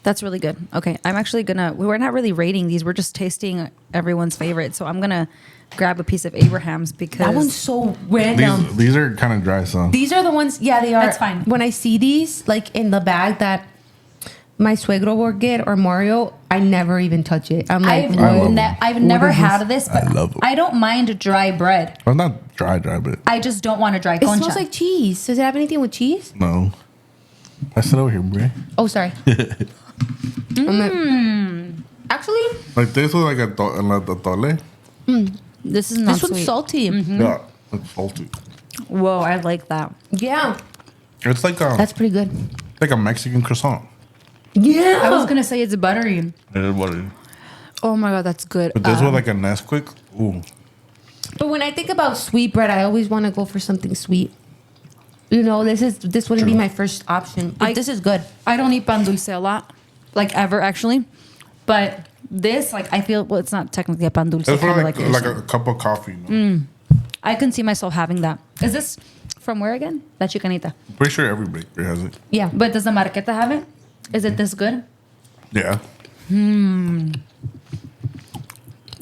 That's really good. Okay, I'm actually we're not really rating these. We're just tasting everyone's favorite. So I'm gonna grab a piece of Abraham's because That one's so random. these are kind of dry. So These are the ones. Yeah, they are. That's fine. When I see these like in the bag that my suegro will get or Mario, I never even touch it. I'm like, I've, I love what? them. I've never is this? had this, but I love them. I don't mind dry bread. well, not dry, but I just don't want a dry It concha. smells like cheese. Does it have anything with cheese? no. Pass it over here, bro. Oh, sorry. Actually, Like this was like a tole. This is not this one's sweet. salty. Yeah, it's salty. Whoa, I like that. Yeah, It's like that's pretty good. a Mexican croissant. Yeah. I was gonna say it's buttery. It is what it is. Oh my god, that's good. But this was like a Nesquik. Ooh, But when I think about sweet bread, I always want to go for something sweet. You know, this wouldn't be True. my first option. But this is good. I don't eat pan dulce a lot, like ever actually. But this, like, I feel it's not technically a pan dulce. it's for kinda like you're like saying. a cup of coffee. No? I can see myself having that. Is this from where again? La Chicanita. Pretty sure every bakery has it. Yeah. But does the Marqueta have it? Is it this good? Yeah,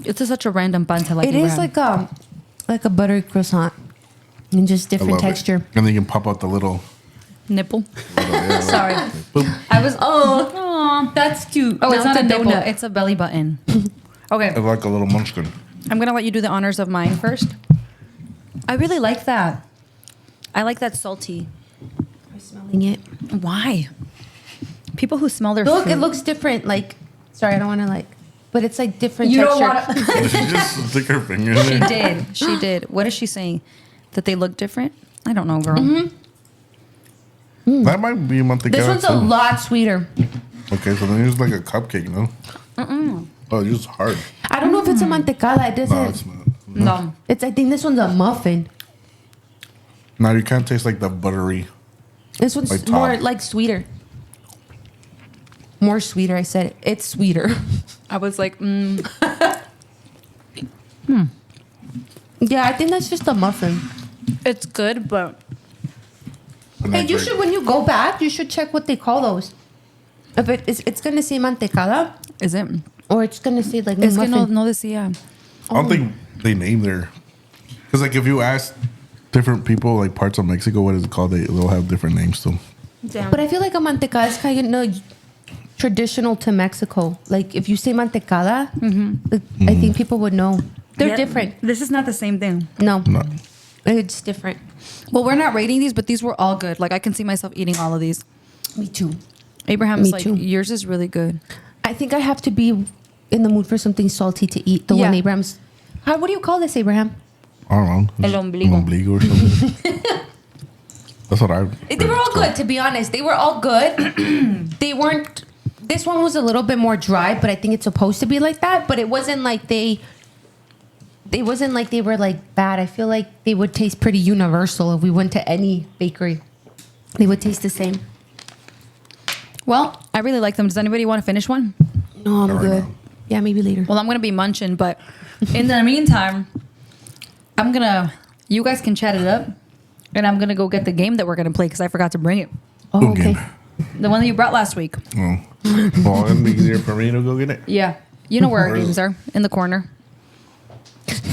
It's just such a random pan to like. It is like a buttery croissant, and just I different love texture. it. And then you can pop out the little. nipple. yeah, Sorry, boop. I was. Oh, That's cute. oh, it's Now not a nipple. donut. It's a belly button. Okay, It's like a little munchkin. I'm gonna let you do the honors of mine first. I really like that. I like that salty. I'm smelling it. Why? People who smell their Look, food. it looks different. Like, sorry, I don't want to like, but it's like different You don't texture. want to. She just stick her finger She in it. did. She did. What is she saying? That they look different? I don't know, girl. That might be a mantecada This one's a too. lot sweeter. Okay, so then it's like a cupcake, no? Oh, it's just hard. I don't know if it's a mantecada. It doesn't. No, it's not. No. It's. I think this one's a muffin. Now you can't taste like the buttery. This one's Like more top. like sweeter. More sweeter. I said it. It's sweeter. I was like, Yeah, I think that's just a muffin. it's good, but Hey, you should when you go back, you should check what they call those. If it's gonna say mantecada, is it? Or it's gonna say like Es que no, muffin. no decía. I don't think they name their. Because like if you ask different people like parts of Mexico, what is it called? They'll have different names too. But I feel like a mantecada is kind of traditional to Mexico. Like if you say mantecada, like, I think people would know. They're Yeah, different. This is not the same thing. No, No. it's different. Well, we're not rating these, but these were all good. Like I can see myself eating all of these. Me too. Abraham's Me like, too. yours is really good. I think I have to be in the mood for something salty to eat. The one Yeah. Abraham's. What do you call this, Abraham? I don't know. El ombligo. Ombligo or something. That's what I. They were all good, to be honest. They were all good. They weren't. This one was a little bit more dry, but I think it's supposed to be like that. But it wasn't like they wasn't like they were like bad. I feel like they would taste pretty universal if we went to any bakery. They would taste the same. Well, I really like them. Does anybody want to finish one? No, I'm Not right good. now. Yeah, maybe later. Well, I'm gonna be munching, but in the meantime, you guys can chat it up, and I'm gonna go get the game that we're gonna play because I forgot to bring it. Oh, okay. Okay. The one that you brought last week. Oh. Well, it'd be easier for me to go get it. Yeah. You know where our Where is games it? are, in the corner.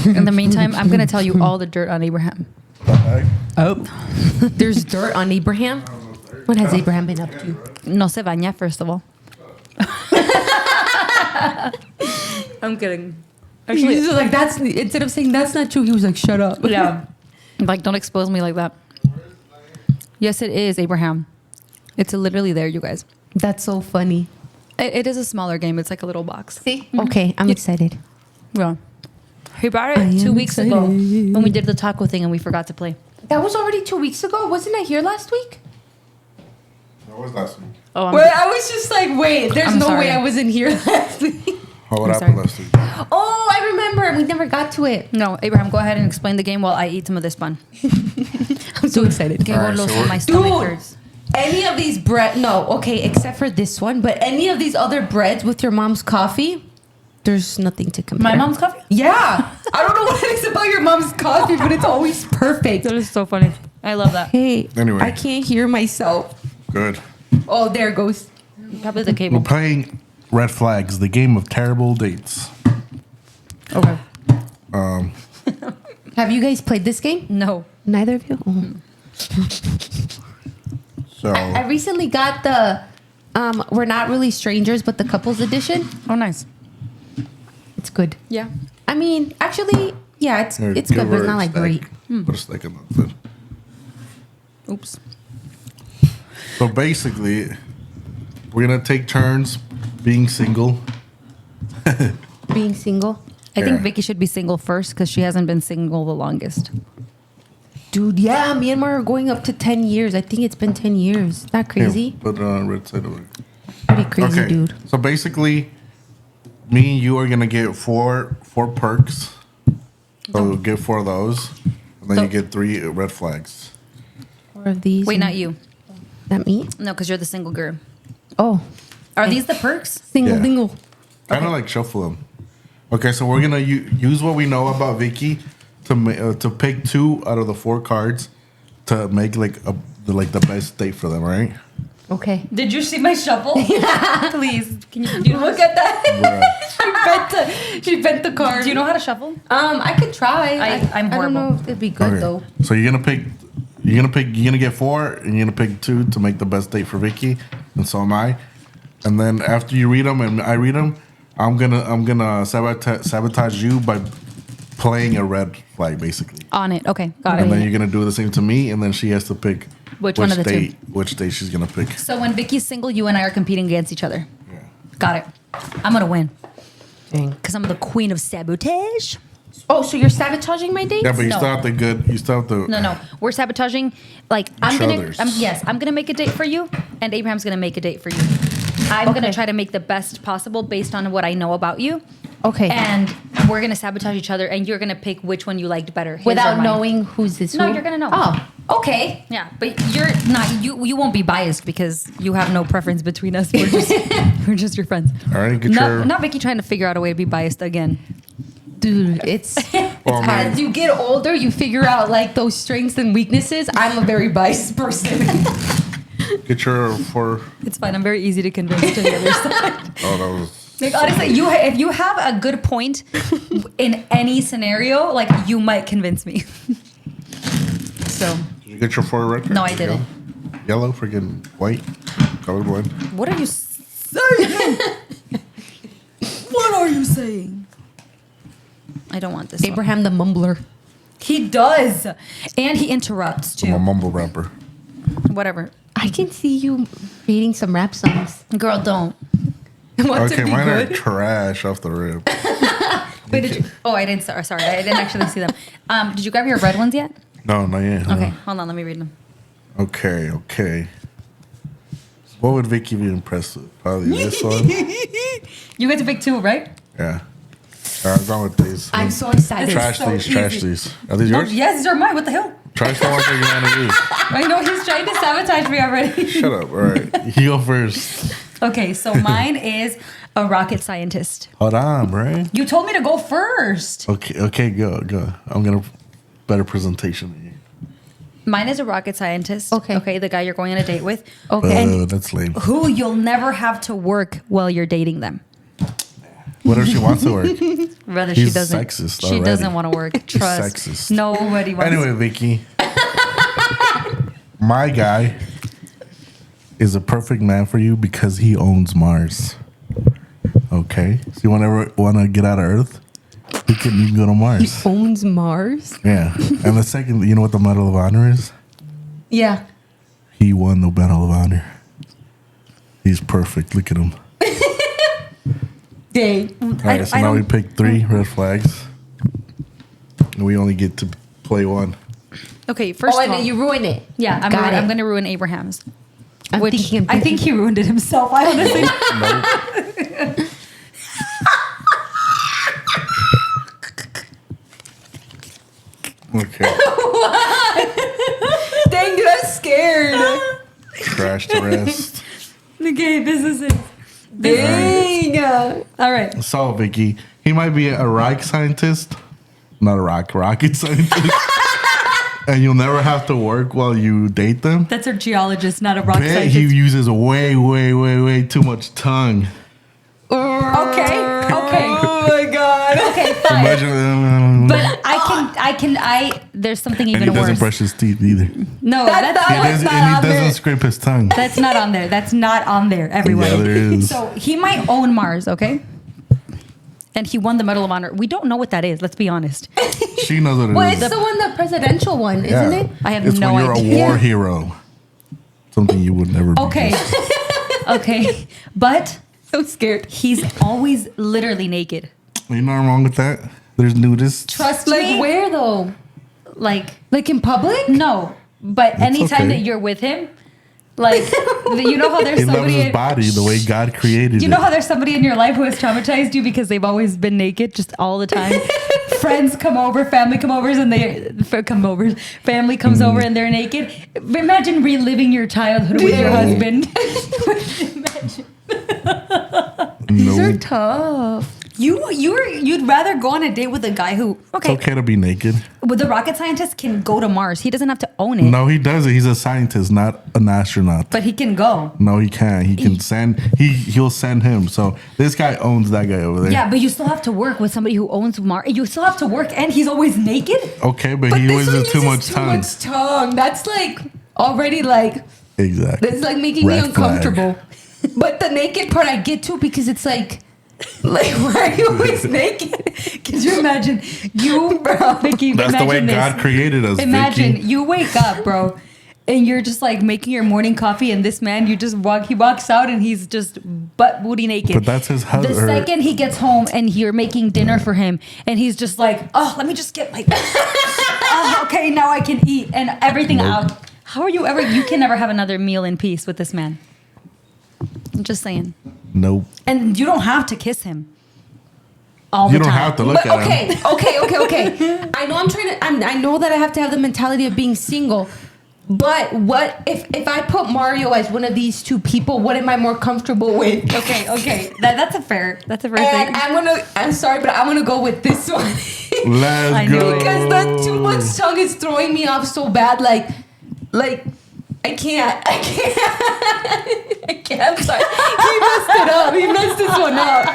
In the meantime, I'm gonna tell you all the dirt on Abraham. Oh, there's dirt on Abraham. What has Abraham been up to? No se baña, first of all. I'm kidding. Actually, he was like, "That's," instead of saying that's not true, he was like, "Shut up." Yeah. Like, don't expose me like that. Yes, it is, Abraham. It's literally there, you guys. That's so funny. It is a smaller game. It's like a little box. See? Okay, I'm excited. Yeah. He brought I it 2 am weeks ago excited. when we did the taco thing and we forgot to play. That was already 2 weeks ago. Wasn't I here last week? That was last week. Oh, I'm Wait, I was just like, wait, there's I'm no sorry. way I wasn't here last week. What I'm happened sorry. last week? Oh, I remember. We never got to it. No, Abraham, go ahead and explain the game while I eat some of this bun. I'm so excited. Que All right, goloso, so we're- my stomach Dude. hurts. Any of these bread, no, okay, except for this one, but any of these other breads with your mom's coffee, there's nothing to compare. My mom's coffee? Yeah. I don't know what it is about your mom's coffee, but it's always perfect. That is so funny. I love that. Hey, Anyway. I can't hear myself. Good. Oh, there it goes. Probably the We're cable. playing Red Flags, the game of terrible dates. Okay. Have you guys played this game? No. Neither of you? Oh. So I recently got the We're Not Really Strangers, but the couples edition. Oh, nice. It's good. Yeah. I mean, actually, yeah, it's here, good, give but her it's not a like stack. great. Put a stack in that. Oops. So basically, we're gonna take turns being single. Being single. I think Yeah. Vicky should be single first because she hasn't been single the longest. Dude, yeah, me and Mar are going up to 10 years. I think it's been 10 years. Not crazy? Put it on the red side of it. Pretty crazy, Okay. dude. So basically, me and you are gonna get four perks. So we'll get 4 of those, and then So- you get 3 red flags. 4 of these. Wait, and- not you. Not me? No, because you're the single girl. Oh, Are these the perks? single Yeah. dingle. Kind of like shuffle them. Okay, so we're gonna use what we know about Vicky to pick 2 out of the 4 cards to make like the best date for them, right? Okay. Did you see my shuffle? Please, can you look at that? She bent the card. Do you know how to shuffle? I could try. I'm I don't know horrible. if it'd be good Okay. though. So you're gonna get 4, and you're gonna pick 2 to make the best date for Vicky, and so am I. And then after you read them and I read them, I'm gonna sabotage you by playing a red flag, basically. On it. Okay, got And then it. you're gonna do the same to me, and then she has to pick Which one of the two? which date she's gonna pick. So when Vicky's single, you and I are competing against each other. Yeah. Got it. I'm gonna win Dang. because I'm the queen of sabotage. Oh, so you're sabotaging my dates? Yeah, but you No. still have you still have to. No, we're sabotaging. Like I'm Each gonna, other's. I'm gonna make a date for you, and Abraham's gonna make a date for you. I'm gonna Okay. try to make the best possible based on what I know about you, Okay. and we're gonna sabotage each other, and you're gonna pick which one you liked better, his or Without mine. knowing who's this No, who? you're gonna know. Oh, okay. Yeah, but you're not. You won't be biased because you have no preference between us. We're just we're just your friends. All right, get your. Not Vicky trying to figure out a way to be biased again. Dude, it's Well, man. as you get older, you figure out like those strengths and weaknesses. I'm a very biased person. Get your 4. It's fine. I'm very easy to convince to the other side. Oh, that was. Like honestly, if you have a good point in any scenario, like you might convince me. So. Did you get your 4 record? No, I didn't. Yellow, freaking white, colorblind. What are you saying? What are you saying? I don't want this. Abraham the mumbler. He does, and he interrupts too. I'm a mumble rapper. Whatever, I can see you reading some rap songs. girl, don't. Want Okay, to be mine are good? trash off the rip. Wait, did you? Oh, I didn't. Sorry, I didn't actually see them. Did you grab your red ones yet? No, not yet. Okay, hold on. Let me read them. Okay. What would Vicky be impressed with? Probably this one. You get to pick 2, right? Yeah. All right, I'm going with these. I'm so excited. Trash so these. Trash easy. these. Are these yours? Yes, these are mine. What the hell? Trash the ones that you want to use. I know he's trying to sabotage me already. Shut up. All right. You go first. Okay, so mine is a rocket scientist. Hold on, bro. You told me to go first. Okay, go. I'm going to better presentation than you. Mine is a rocket scientist. Okay, the guy you're going on a date with. Okay. And That's lame. who you'll never have to work while you're dating them. What if she wants to work? Rather, He's she doesn't. sexist She already. doesn't want to work. Trust. Sexist. Nobody wants. Anyway, Vicky. My guy is a perfect man for you because he owns Mars. Okay? So you want to get out of Earth? You can go to Mars. He owns Mars? Yeah. And the second, you know what the Medal of Honor is? Yeah. He won the Medal of Honor. He's perfect. Look at him. Dang. All right, so now we picked 3 red flags. And we only get to play 1. Okay, first Oh, of and all, then you ruin it. yeah, I'm Got it. going to ruin Abraham's. I'm Which thinking- I think he ruined it himself. I honestly. Nope. Okay. Dang, dude, I'm scared. Crash the rest. Okay, this is it. Dang. All right. So, Vicky, he might be a rock scientist. Not a rocket scientist. And you'll never have to work while you date them. That's a geologist, not a rock Bet scientist. he uses way too much tongue. Okay. Oh my god. Okay, fine. Imagine, But there's something and he even doesn't worse. brush his teeth either. No, That's that's not not. what's not And he on there. doesn't scrape his tongue. That's not on there. That's not on there, everyone. Yeah, there is. So he might own Mars, okay? And he won the Medal of Honor. We don't know what that is, let's be honest. She knows what it Well, is. it's the one, the presidential one, isn't it? I have it's no when you're idea. a war hero. Something you would never be. Okay. Okay. But So scared. he's always literally naked. Ain't nothing wrong with that. There's nudists. Trust Like me. where though? Like, Like in public? no. But anytime okay. that you're with him, like, you know how there's He loves somebody. his body the way God created You know it. how there's somebody in your life who has traumatized you because they've always been naked just all the time? Friends come over, family come overs, and family comes over and they're naked. Imagine reliving your childhood with your No. husband. These are No, tough. You'd rather go on a date with a guy who it's okay to be naked. with the rocket scientist can go to Mars. He doesn't have to own it, No, he doesn't. He's a scientist, not an astronaut. but he can go. No, he can't. He can send. He'll send him. So this guy owns that guy over there. Yeah, but you still have to work with somebody who owns Mars. You still have to work, and he's always naked. Okay, but, he this one uses too much uses tongue. tongue. That's like already like Exactly. it's like making me Red flag. uncomfortable. But the naked part I get to because it's like why are you always naked? Could you imagine you, bro? Vicky, That's the way imagine this. God created us. Imagine Vicky. you wake up, bro, and you're just like making your morning coffee, and this man, he walks out and he's just butt booty naked. But that's his The husband. second he gets home and you're making dinner for him, and he's just like, oh, let me just get like, oh, okay, now I can eat and everything out. How are you ever? You can never have another meal in peace with this man. I'm just saying. Nope. And you don't have to kiss him. All You the don't time. have to look But at him. okay. I know I know that I have to have the mentality of being single. But what if I put Mario as one of these two people, what am I more comfortable with? Okay. That's a fair And thing. I'm sorry, but I'm gonna go with this one. Let's I knew go. it. Because the too much tongue is throwing me off so bad. Like I can't. I'm sorry. He messed it up. He messed this one up.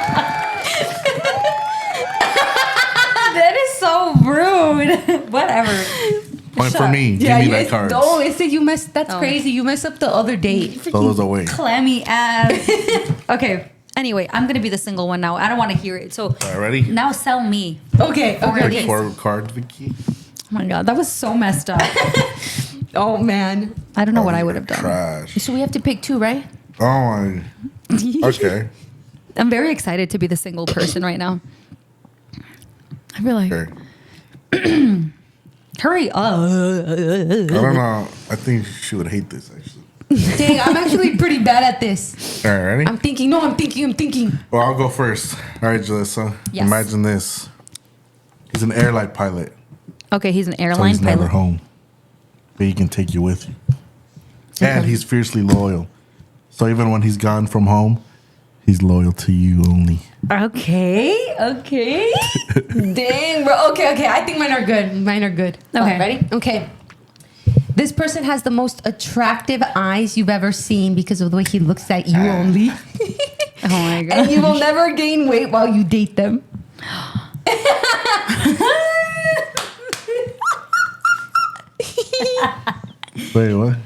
Whatever. Point for me. Give me that card. No, it's that you messed. That's crazy. You messed up the other date. Throw those away. Clammy ass. Okay. Anyway, I'm gonna be the single one now. I don't want to hear it. So All right, ready? now sell me. Okay. Okay. Pick four card, Vicky. Oh my god, that was so messed up. Oh man. I don't know what I would have done. Trash. So we have to pick 2, right? Oh my. Okay. I'm very excited to be the single person right now. I feel like Okay. hurry up. I don't know. I think she would hate this actually. Dang, I'm actually pretty bad at this. All right, ready? I'm thinking. Well, I'll go first. All right, Julissa. Yes. Imagine this. He's an airline pilot. Okay, he's an So airline he's never pilot. home. But he can take you with you. And he's fiercely loyal. So even when he's gone from home, he's loyal to you only. Okay. Dang, bro. Okay. I think mine are good. Okay. Ready? Okay. This person has the most attractive eyes you've ever seen because of the way he looks at you only. Oh my god. And you will never gain weight while you date them. Wait, what?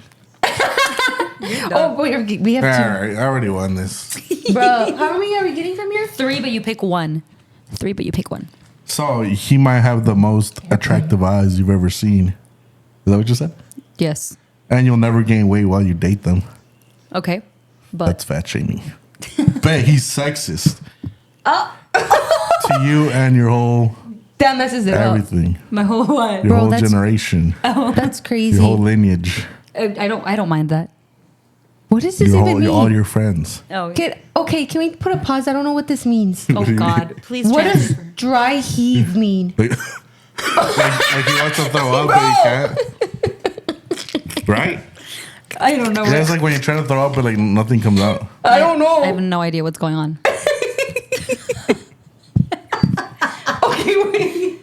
Oh, wait, we have All to. right, I already won this. Bro, how many are we getting from here? 3, but you pick one. 3, but you pick one. So he might have the most attractive eyes you've ever seen. Is that what you said? Yes. And you'll never gain weight while you date them. Okay. But That's fat shaming. Bet he's sexist. To you and your whole That messes it up. everything. my whole what? Your Bro, whole that's- generation. That's Your crazy. whole lineage. I don't mind that. What does this Your even whole, mean? all your friends. Oh. Okay, can we put a pause? I don't know what this means. Oh god. Please What does transfer. dry heave mean? Like he wants to throw up, but he can't. Right? I don't know. Yeah, it's like when you're trying to throw up, but like nothing comes out. I don't know. I have no idea what's going on. Okay, wait.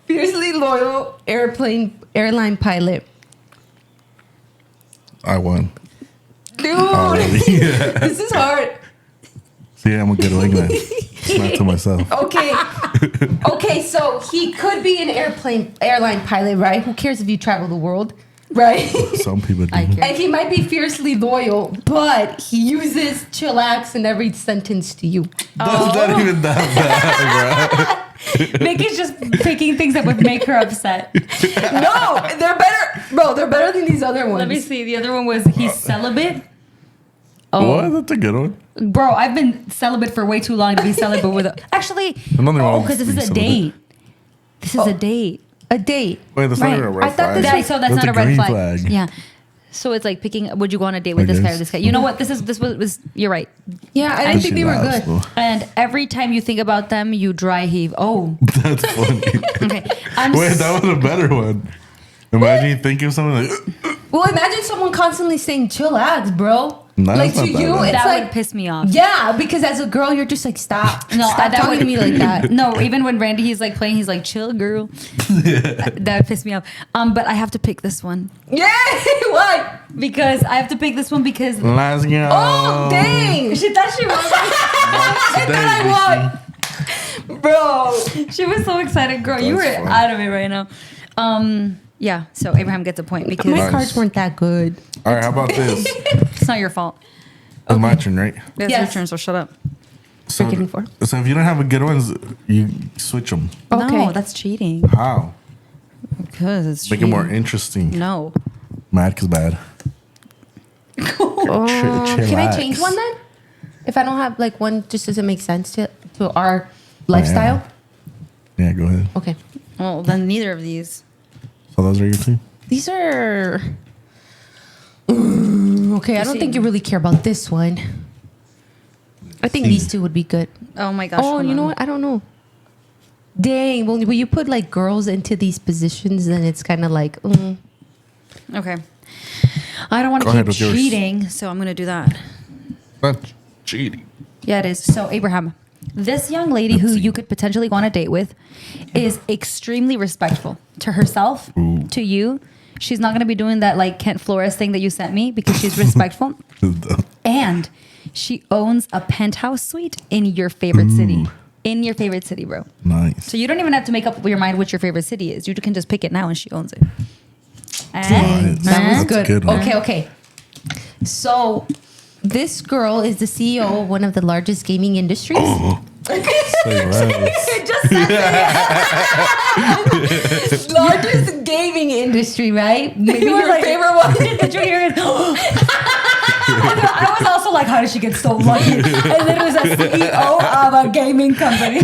Fiercely loyal airline pilot. I won. Dude, Already. Yeah. this is hard. See, I'm a good wingman. It's not to myself. Okay, so he could be an airline pilot, right? Who cares if you travel the world, right? Some people do. I care. And he might be fiercely loyal, but he uses chillax in every sentence to you. That's not even that bad, Vicky's just picking things that would make her upset. No, they're better. Bro, they're better than these other ones. Let me see. The other one was he's celibate. bro. What? That's a good one. Bro, I've been celibate for way too long to be celibate with a... Actually, Nothing wrong because with this is a being date. This is a date. A date. Wait, that's Right. not even a red I thought flag. this So that's not a red green flag. Yeah. So it's like picking, would you go on a date with I this guy or guess. this guy? You know what? This was you're right. Yeah, I And didn't think they were good. Asshole. And every time you think about them, you dry heave. Oh, That's funny. okay. I'm Wait, that was a better one. Imagine you think of something like, Well, imagine someone constantly saying chillax, bro. No, like that's not to that you, bad. it's that like would piss me off. yeah, because as a girl, you're just like stop. No, stop that talking would- to me like that. No, even when Randy he's like playing, he's like, chill, girl. That pissed me off. But I have to pick this one Yeah, what? because I have to pick this one because let's go. Oh, dang! she thought she was. I thought I won, bro. She was so excited, girl. You were That's fun. out of it right now. Yeah. So Abraham gets a point because My Nice. cards weren't that good. All right, how about this? it's not your fault. It's my turn, right? It's your Yes. turn, so shut up. So, Forgive me for. so if you don't have a good ones, you switch them. Okay. No, that's cheating. How? Because it's Make it cheating. more interesting. No. Mad cause bad. Can I change Chillax. one then? If I don't have like one, just doesn't make sense to our lifestyle. Yeah, go ahead. Okay. Well, then neither of these. So those are your two. These are. Okay, I don't think you really care about this one. I think these two would be good. Oh my gosh. Oh, hold you know on. what? I don't know. Dang, when you put like girls into these positions, then it's kind of like, Okay. I don't want Go to ahead keep with yours. cheating, so I'm going to do that. That's cheating. Yeah, it is. So, Abraham, this young lady who you could potentially go on a date with is extremely respectful to herself, to you. She's not going to be doing that like Kent Flores thing that you sent me because she's respectful. And she owns a penthouse suite in your favorite city. in your favorite city, bro. Nice. So you don't even have to make up your mind what your favorite city is. You can just pick it now, and she owns it. Dang, that was That's good. one. Okay. So this girl is the CEO of one of the largest gaming industries. Say less. Just said it. Largest gaming industry, right? Maybe was your like- favorite one. Did you hear it? I was also like, how did she get so lucky? And then it was a CEO of a gaming company.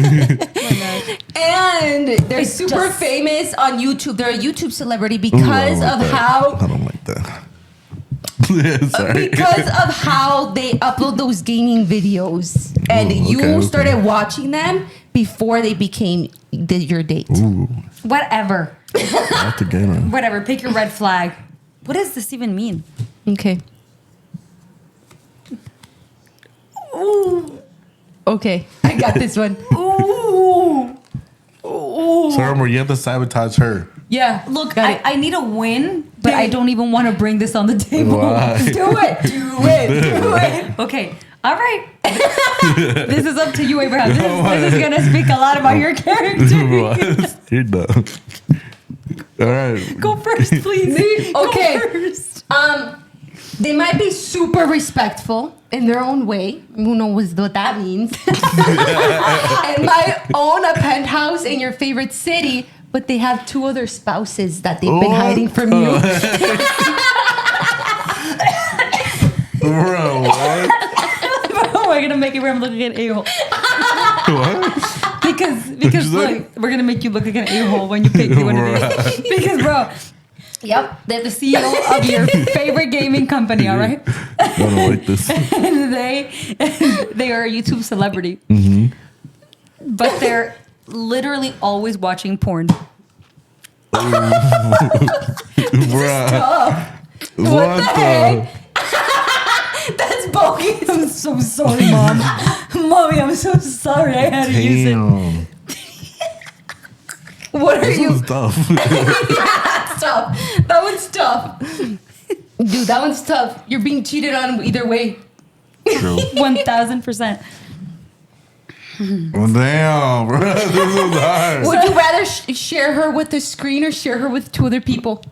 And they're It's super just- famous on YouTube. They're a YouTube celebrity because Ooh, I of like that. how I don't like that. Sorry. because of how they upload those gaming videos. And Ooh, you okay. started watching them before they became your date. Ooh, Whatever. not the gamer. Whatever. Pick your red flag. What does this even mean? Okay. Okay, I got this one. So remember, you have to sabotage her. Yeah, Look, got it. I need a win, but I don't even want to bring this on the table. Why? Do it. Do it. Okay. All right. This is up to you, Abraham. This is going to speak a lot about your character. What? You're dumb. All right. Go first, please. Okay. Go first. They might be super respectful in their own way. Who knows what that means? And might own a penthouse in your favorite city, but they have 2 other spouses that they've been What? hiding from you. Bro, what? We're going to make Abraham look like an a-hole. What? Because you say? look, we're going to make you look like an a-hole when you pick one of these. Because, bro, yep, they're the CEO of your favorite gaming company, all right? I don't like this. And they are a YouTube celebrity. But they're literally always watching porn. Bruh. What the heck? That's bogus. I'm so sorry, Mom. Mommy, I'm so sorry I had to use it. Damn. What are This you? was tough. That's tough. That one's tough. Dude, that one's tough. You're being cheated on either way. True. 1,000%. Well, damn, bro. This was hard. Would you rather share her with the screen or share her with 2 other people?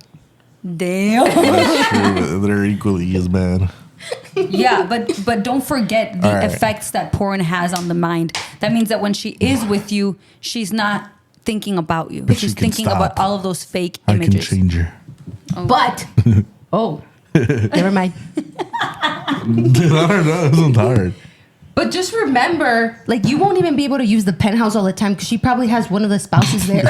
Damn. True, they're equally as bad. Yeah, but don't forget the All right. effects that porn has on the mind. That means that when she is with you, she's not thinking about you. But She's she can thinking stop. about all of those fake I can images. change her. But, never mind. Dude, I don't know. This one's hard. But just remember, like, you won't even be able to use the penthouse all the time because she probably has one of the spouses there.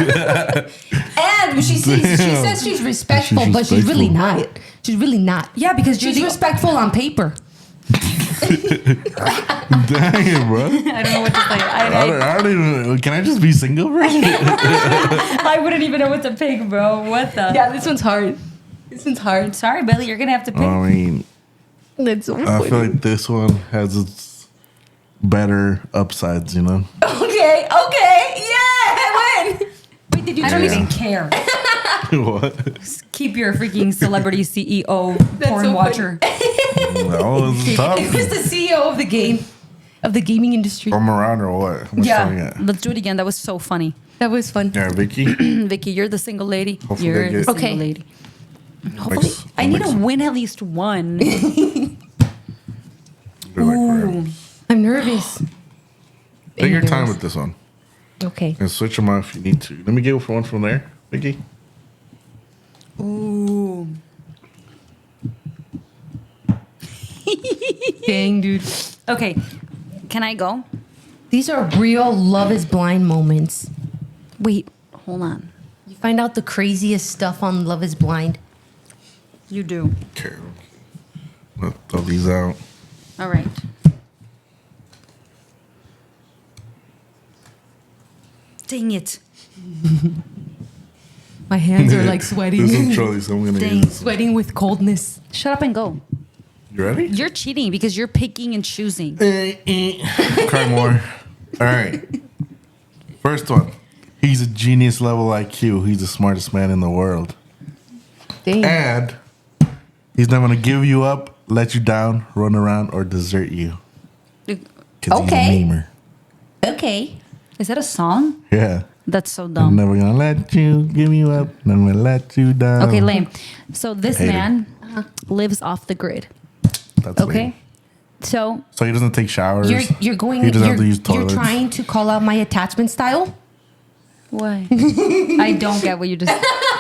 And she says she's respectful, She's but she's really respectful. not. She's really not. Yeah, because you're She's the, respectful on paper. Dang, bro. I don't know what to say. I don't even. Can I just be single, bro? I wouldn't even know what to pick, bro. What the? Yeah, this one's hard. This one's hard. Sorry, Billy. You're gonna have to pick. I mean, That's so I funny. feel like this one has its better upsides, you know? Okay, yeah, I win. Wait, did you I don't choose? even care. What? Keep your freaking celebrity CEO porn so watcher. That was tough. It was the CEO of the gaming industry. I'm around or what? How much time we Yeah, got? let's do it again. That was so funny. That was fun. Yeah, Vicky. Vicky, you're the single lady. Hopefully You're they the get- single Okay. lady. Hopefully, I need to win at least one. Ooh. I'm nervous. Take your time with this one. Okay. And switch them out if you need to. Let me get one from there, Vicky. Ooh. Dang, dude. Okay, can I go? These are real Love is Blind moments. Wait, hold on. You find out the craziest stuff on Love is Blind. You do. Okay. Let's throw these out. All right. Dang it. My hands are like This sweating. is Charlie, so I'm gonna Dang. use. Sweating with coldness. Shut up and go. You ready? You're cheating because you're picking and choosing. Cry more. All right. First one. He's a genius level IQ. He's the smartest man in the world. Dang. And he's not gonna give you up, let you down, run around, or desert you. Because Okay. he's a memer. Okay. Is that a song? Yeah. That's so I'm dumb. never gonna let you give you up. Never gonna let you down. Okay, lame. So this Hater. man lives off the grid. That's Okay. lame. So So he doesn't take showers. You're going. He doesn't have to You're, use you're toilets. trying to call out my attachment style. why? I don't get what you just.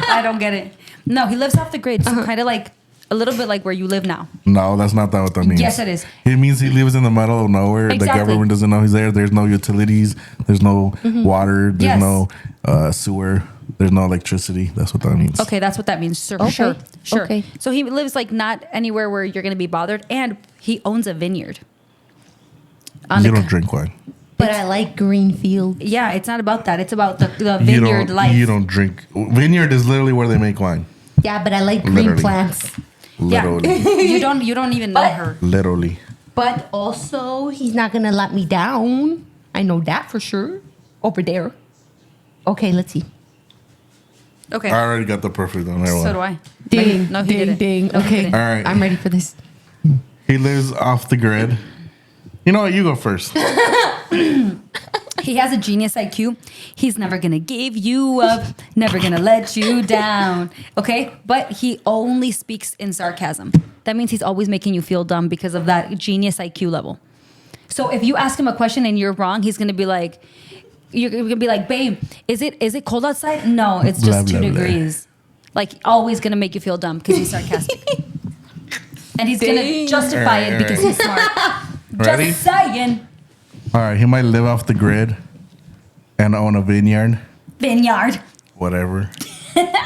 I don't get it. No, he lives off the grid. So kind of like a little bit like where you live now. No, that's not what that means. Yes, it is. It means he lives in the middle of nowhere. Exactly. The government doesn't know he's there. There's no utilities. There's no water. There's Yes. no sewer. There's no electricity. That's what that means. Okay, that's what that means. Sure, Okay, sure, sure. okay. So he lives like not anywhere where you're going to be bothered, and he owns a vineyard. On You the- don't drink wine. But I like green field. Yeah, it's not about that. It's about the You vineyard don't. life. You don't drink. Vineyard is literally where they make wine. Yeah, but I like green Literally. plants. Literally. you don't. You don't even know But- her. Literally. But also, he's not gonna let me down. I know that for sure. Over there. Okay, let's see. Okay. I already got the perfect one. So do I. Ding, No, he ding, didn't. ding. No, he Okay, didn't. All right. I'm ready for this. He lives off the grid. You know what? You go first. He has a genius IQ. He's never gonna give you up. Never gonna let you down. Okay, but he only speaks in sarcasm. That means he's always making you feel dumb because of that genius IQ level. So if you ask him a question and you're wrong, he's gonna be like, you're gonna be like, babe, is it cold outside? No, it's Blah, just 2 blah, blah. degrees. Like always gonna make you feel dumb because he's sarcastic. And he's gonna Dang. justify it because he's smart. Ready? Just saying. All right. He might live off the grid and own a vineyard. Vineyard. Whatever.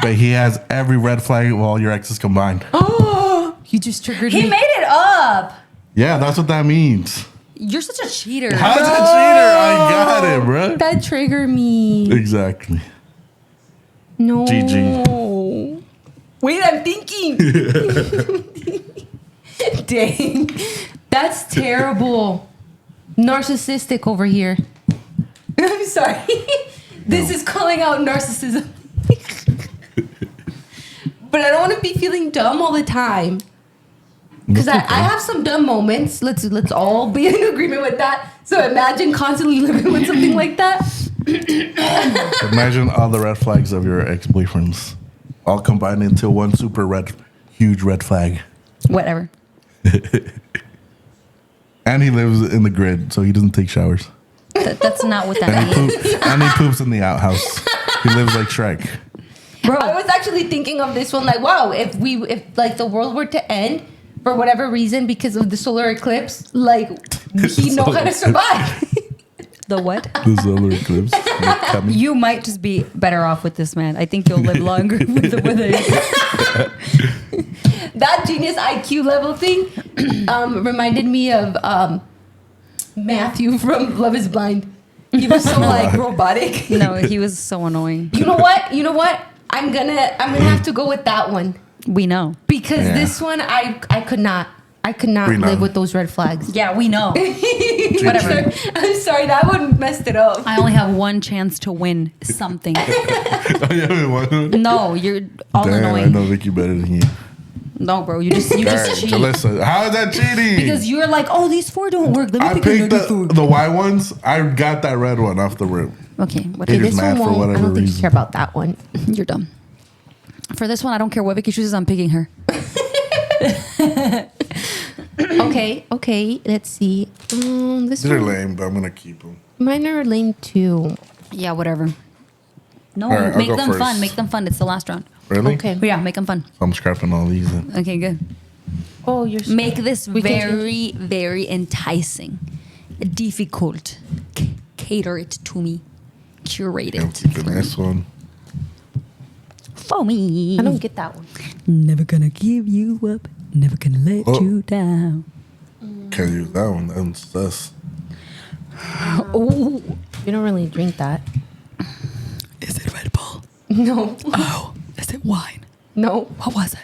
But he has every red flag of all your exes combined. Oh, you just triggered He me. made it up. Yeah, that's what that means. You're such a cheater. How's a cheater? I got it, bro. That triggered me. Exactly. No. GG. Wait, I'm thinking. Dang. That's terrible. Narcissistic over here. I'm sorry. This is calling out narcissism. But I don't want to be feeling dumb all the time. Because That's okay. I have some dumb moments. Let's all be in agreement with that. So imagine constantly living with something like that. Imagine all the red flags of your ex-boyfriends all combined into one huge red flag. Whatever. And he lives in the grid, so he doesn't take showers. That's not what And that he, means. and he poops in the outhouse. He lives like Shrek. Bro, I was actually thinking of this one, like, wow, if like the world were to end for whatever reason because of the solar eclipse, like he'd know how to survive. the what? The solar eclipse. like, coming. You might just be better off with this man. I think you'll live longer with the weather. That genius IQ level thing reminded me of Matthew from Love Is Blind. He was so like robotic. No, he was so annoying. You know what? I'm gonna have to go with that one We know. because Yeah. this one I could not We know. live with those red flags. Yeah, we know. Whatever. I'm sorry, that one messed it up. I only have one chance to win something. Oh, yeah, what? No, you're all Damn, I annoying. know Vicky better than you. No, bro, you just All right, cheat. Julissa, how is that cheating? Because you're like, oh, these 4 don't work. Let me I pick picked another 4. the white ones. I got that red one off the rip. Okay, You're whatever. just This mad one for won't. I whatever don't think you reason. care about that one. You're dumb. For this one, I don't care what Vicky chooses. I'm picking her. Okay. Let's see. This These are one, lame, but I'm gonna keep them. mine are lame too. Yeah, whatever. No, All right, I'll make go them first. fun. Make them fun. It's the last round. Really? Okay. Yeah, make them fun. So I'm scrapping all these. Then. Okay, good. Oh, you're so Make this We can very, very enticing. Difficult. Cater it to me. Curate I'm it keeping for, this one. for me. I don't get that one. Never gonna give you up. Never gonna let Oh. you down. Can't use that one. That's us. Oh, You don't really drink that. is it Red Bull? No. Oh, is it wine? No. What was it?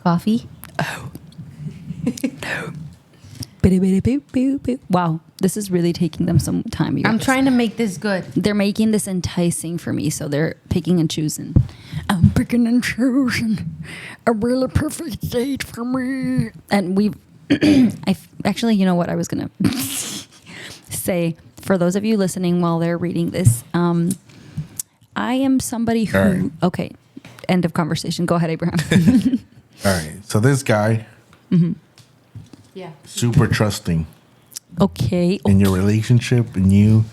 Coffee. Oh. No. Bitty, bitty, boo, boo, boo. Wow, this is really taking them some time. you I'm guys. trying to make this good. They're making this enticing for me, so they're picking and choosing. I'm picking and choosing a really perfect date for me. And actually, you know what I was gonna say for those of you listening while they're reading this, I am somebody who. All right. Okay, end of conversation. Go ahead, Abraham. All right. So this guy, Yeah. super trusting Okay. in your relationship, in you,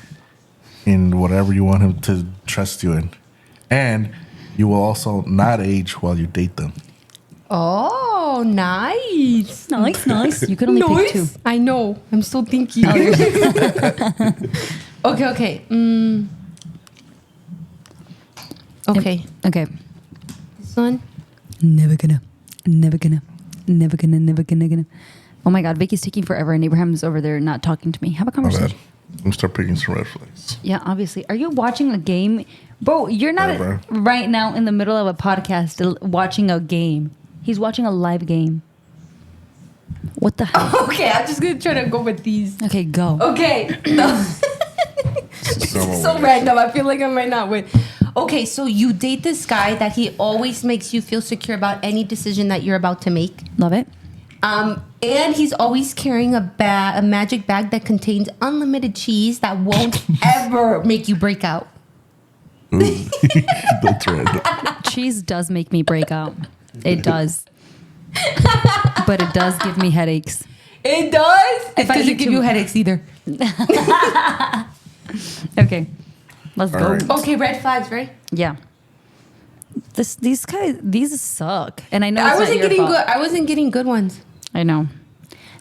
in whatever you want him to trust you in, and you will also not age while you date them. Oh, nice. Nice. You could only pick two. I know. I'm still thinking. Okay. Okay. Okay. This one. Never gonna. Oh my God, Vicky's taking forever, and Abraham's over there not talking to me. Have a My conversation. bad. I'm gonna start picking some red flags. Yeah, obviously. Are you watching a game? Bro, you're not Yeah, bro. right now in the middle of a podcast watching a game. He's watching a live game. What the hell? Okay, I'm just gonna try to go with these. Okay, go. Okay. So random. I feel like I might not win. Okay, so you date this guy that he always makes you feel secure about any decision that you're about to make. Love it. And he's always carrying a magic bag that contains unlimited cheese that won't ever make you break out. That's random. Cheese does make me break out. It does. But it does give me headaches. It does? If It I doesn't eat give too- you headaches either. Okay. Let's All go. right. Okay, red flags, right? Yeah. These guys, these suck. And I know I it's wasn't not your getting fault. good. I wasn't getting good ones. I know.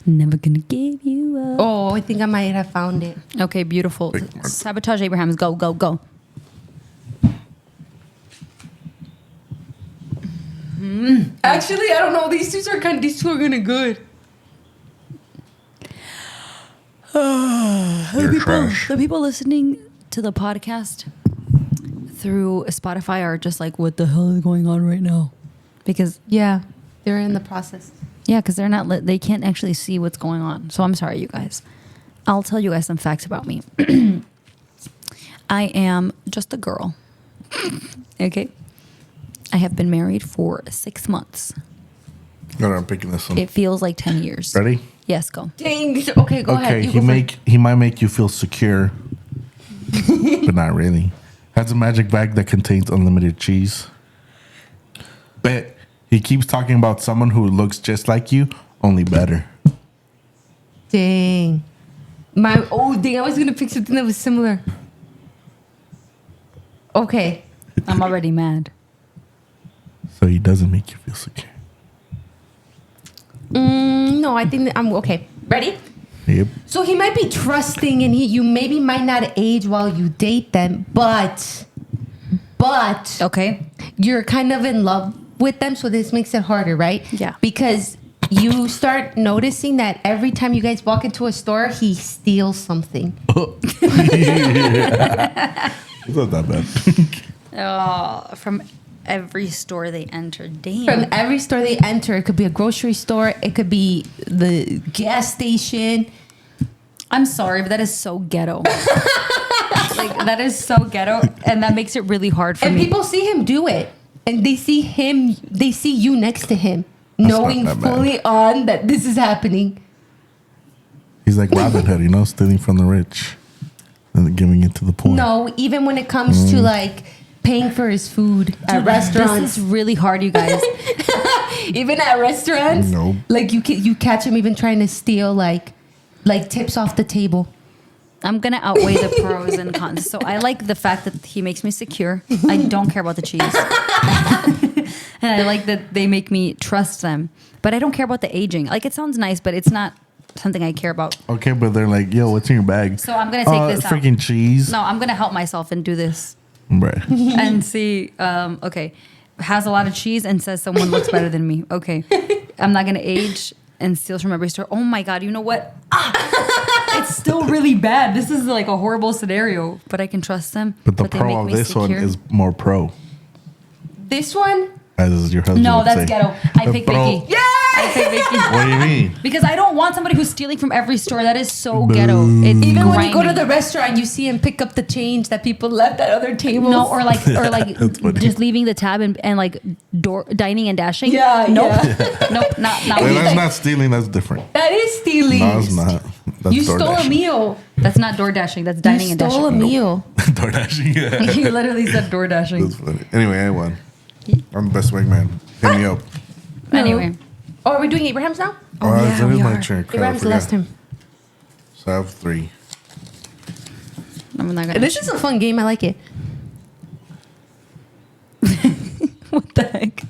Never gonna give you up. Oh, I think I might have found it. Okay, beautiful. Big mark. Sabotage Abrahams. Go. Actually, I don't know. These two are kind of good. You're trash. The people listening to the podcast through Spotify are just like, what the hell is going on right now? Because Yeah, they're in the process. because they're not they can't actually see what's going on. So I'm sorry, you guys. I'll tell you guys some facts about me. I am just a girl. Okay. I have been married for 6 months. All right, I'm picking this one. It feels like 10 years. Ready? Yes, go. Dang. Okay, go ahead. Okay, You go first. he might make you feel secure, but not really. Has a magic bag that contains unlimited cheese. But he keeps talking about someone who looks just like you, only better. Dang. Dang, I was gonna pick something that was similar. Okay. I'm already mad. So he doesn't make you feel secure. No, I think that I'm okay. Ready? Yep. So he might be trusting and you maybe might not age while you date them, but Okay. you're kind of in love with them, so this makes it harder, right? Yeah. Because you start noticing that every time you guys walk into a store, he steals something. It's not that bad. From every store they enter. Damn. From every store they enter, it could be a grocery store, it could be the gas station. I'm sorry, but that is so ghetto. Like, that is so ghetto, and that makes it really hard for And me. people see him do it, and they see you next to him, That's knowing not that bad. fully on that this is happening. He's like Robin Hood, stealing from the rich and then giving it to the poor. No, even when it comes to like paying for his food at restaurants, This is really hard, you guys. even at restaurants, Nope. like you catch him even trying to steal like tips off the table. I'm gonna outweigh the pros and cons. So I like the fact that he makes me secure. I don't care about the cheese, and I like that they make me trust them. But I don't care about the aging. Like, it sounds nice, but it's not something I care about. Okay, but they're like, yo, what's in your bag? So I'm gonna take this out. freaking cheese. No, I'm gonna help myself and do this Bruh. and see. Okay, has a lot of cheese and says someone looks better than me. Okay, I'm not gonna age and steals from every store. Oh my God, you know what? It's still really bad. This is like a horrible scenario, but I can trust them. But the they pro make of me this one secure. is more pro, This one, as your husband No, would that's say. ghetto. I The pick pro- Vicky. I pick Vicky. What do you mean? Because I don't want somebody who's stealing from every store. That is so ghetto. It's even when you go to grimy. the restaurant, you see him pick up the change that people left at other tables. No, or like That's funny. just leaving the tab and like dining and dashing. Yeah, nope, yeah. nope, not Wait, me. that's not stealing. That's different. That is stealing. No, it's not. That's You stole a DoorDashing. meal. That's not door dashing. That's dining You and stole a dashing. meal. DoorDashing. Yeah. You literally said door dashing. That's funny. Anyway, I won. I'm the best wingman. Hit me up. Anyway. Oh, are we doing Abraham's now? yeah, that we is my are. turn. Crap, I Abraham's forgot. last time. So I have 3. I'm not gonna. This is a fun game. I like it. What the heck?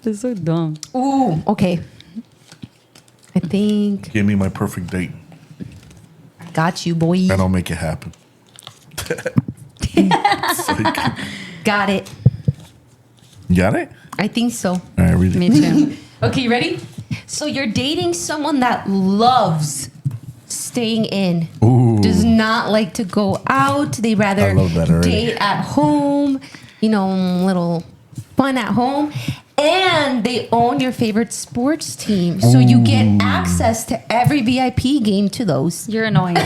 This is so dumb. Ooh, okay. I think Give me my perfect date, I got you, boy. and I'll make it happen. Got it. You got it? I think so. All right, read Me it. too. Okay, you ready? So you're dating someone that loves staying in. Ooh. Does not like to go out. They rather I love that already. date at home, little fun at home. And they own your favorite sports team. So you get access to every VIP game to those. You're annoying.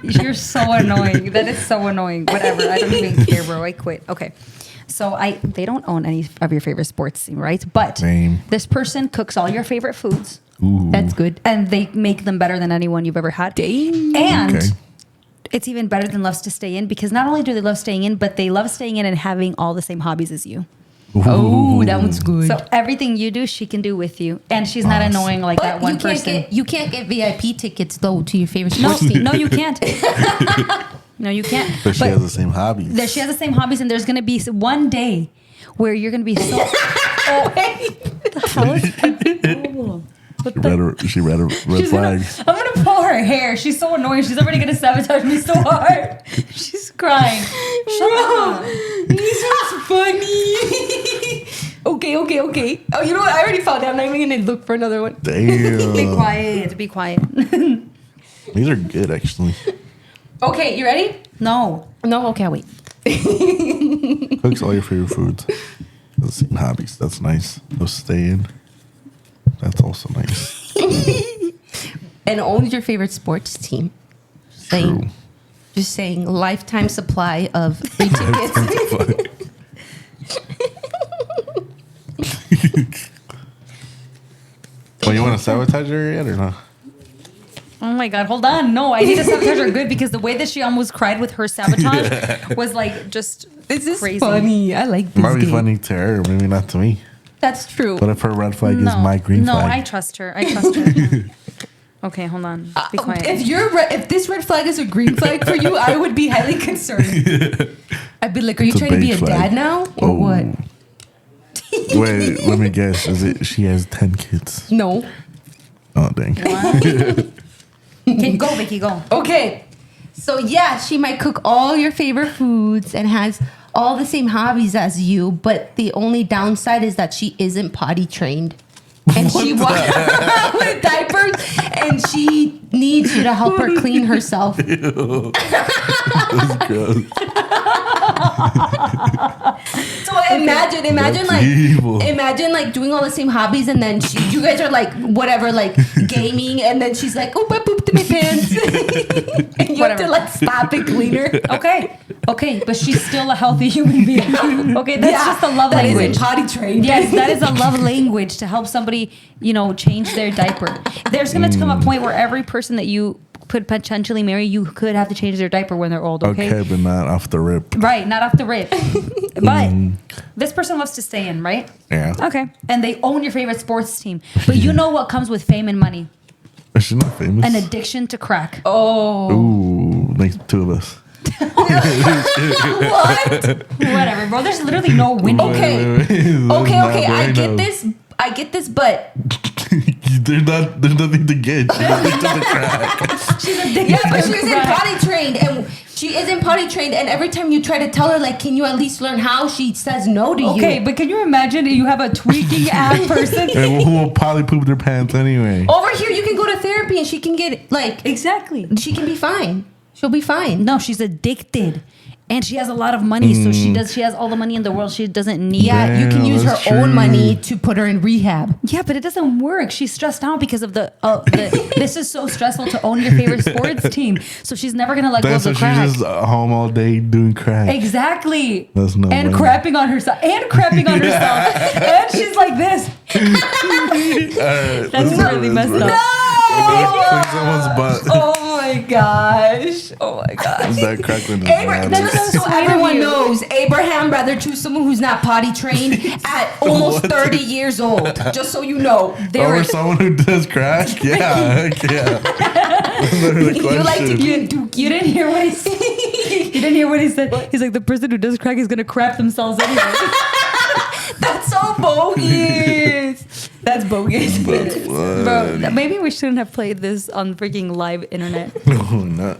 You're so annoying. That is so annoying. Whatever. I don't even care, bro. I quit. Okay. So they don't own any of your favorite sports team, right? But Same. this person cooks all your favorite foods, Ooh. That's good. and they make them better than anyone you've ever had. Dang. And Okay. it's even better than loves to stay in, because not only do they love staying in, but they love staying in and having all the same hobbies as you. Oh, that one's good. So everything you do, she can do with you, and she's not Awesome. annoying like that But one you can't person. you can't get VIP tickets though to your favorite No, sports team. no, you can't. No, you can't. But she has the same hobbies. That she has the same hobbies, and there's gonna be one day where you're gonna be so. She read a red She's flag. I'm gonna pull her hair. She's so annoying. She's already gonna sabotage me so hard. She's crying. Shut up. This is funny. Okay. Oh, you know what? I already found out. I'm not even gonna look for another one. Be Damn. quiet. Be quiet. These are good, actually. Okay, you ready? No. No. Okay, I'll wait. Cooks all your favorite foods. The same hobbies. That's nice. No staying. That's also nice. And owns your favorite sports team. True. Just saying, lifetime supply of free tickets. Well, you want to sabotage her yet or not? Oh my god, hold on. No, I need to sabotage her good, because the way that she almost cried with her sabotage was like just This is crazy. funny. I like It this might be game. funny to her, maybe not to me. That's true. But if her red flag is No, my green no, flag. I trust her. I trust her. Okay, hold on. Be quiet. If this red flag is a green flag for you, I would be highly concerned. I'd be like, are you It's a trying to be beige a flag. dad now, or Oh. what? Wait, let me guess. Is it she has 10 kids? No. Oh, dang. Okay, go, Vicky, go. Okay. So yeah, she might cook all your favorite foods and has all the same hobbies as you, but the only downside is that she isn't potty trained. And she walks with diapers, and she needs you to help her clean herself. That's gross. So imagine That's like evil. imagine like doing all the same hobbies, and then you guys are like whatever, like gaming, and then she's like, "Oh, I pooped in my pants," and you have to Whatever. like stop and clean her. Okay, but she's still a healthy human being. Okay, that's just a love that language. isn't potty trained. Yes, that is a love language to help somebody, change their diaper. There's going to come a point where every person that you could potentially marry, you could have to change their diaper when they're old, okay? Okay, but not off the rip. Right, not off the rip. But this person loves to stay in, right? Yeah. Okay. And they own your favorite sports team. But you know what comes with fame and money? Is she not famous? An addiction to crack. Oh. Ooh, like the two of us. What? Whatever, bro. There's literally no winning. Okay. Okay. I get this, but there's nothing to get. She's addicted to the crack. She's addicted yeah, but to she isn't crack. potty trained, and she isn't potty trained, and every time you try to tell her, like, can you at least learn how, she says no to you. Okay, but can you imagine you have a tweaking ass person? And who will probably poop their pants anyway? Over here, you can go to therapy, and she can get like Exactly. she can be fine. She'll be fine. No, she's addicted. And she has a lot of money, so she has all the money in the world. She doesn't need. Yeah, you can Damn, use her that's own true. money to put her in rehab. Yeah, but it doesn't work. She's stressed out because of the this is so stressful to own your favorite sports team. So she's never gonna let go of That's the why crack. she's just home all day doing crack. Exactly. That's no and way. crapping on herself. And she's like this. That's really messed up. Flick someone's butt. Oh my gosh. Oh my gosh. That crackling is Abraham, bad. so everyone knows, Abraham rather choose someone who's not potty trained at almost What? 30 years old. Just so you know. Over someone who does crack? Yeah, heck yeah. You like to get dookie. You didn't hear what he said. You didn't hear what he said. He's like, the person who does crack is gonna crap themselves anyway. That's so bogus. That's bogus. Bro, maybe we shouldn't have played this on freaking live internet. No, not.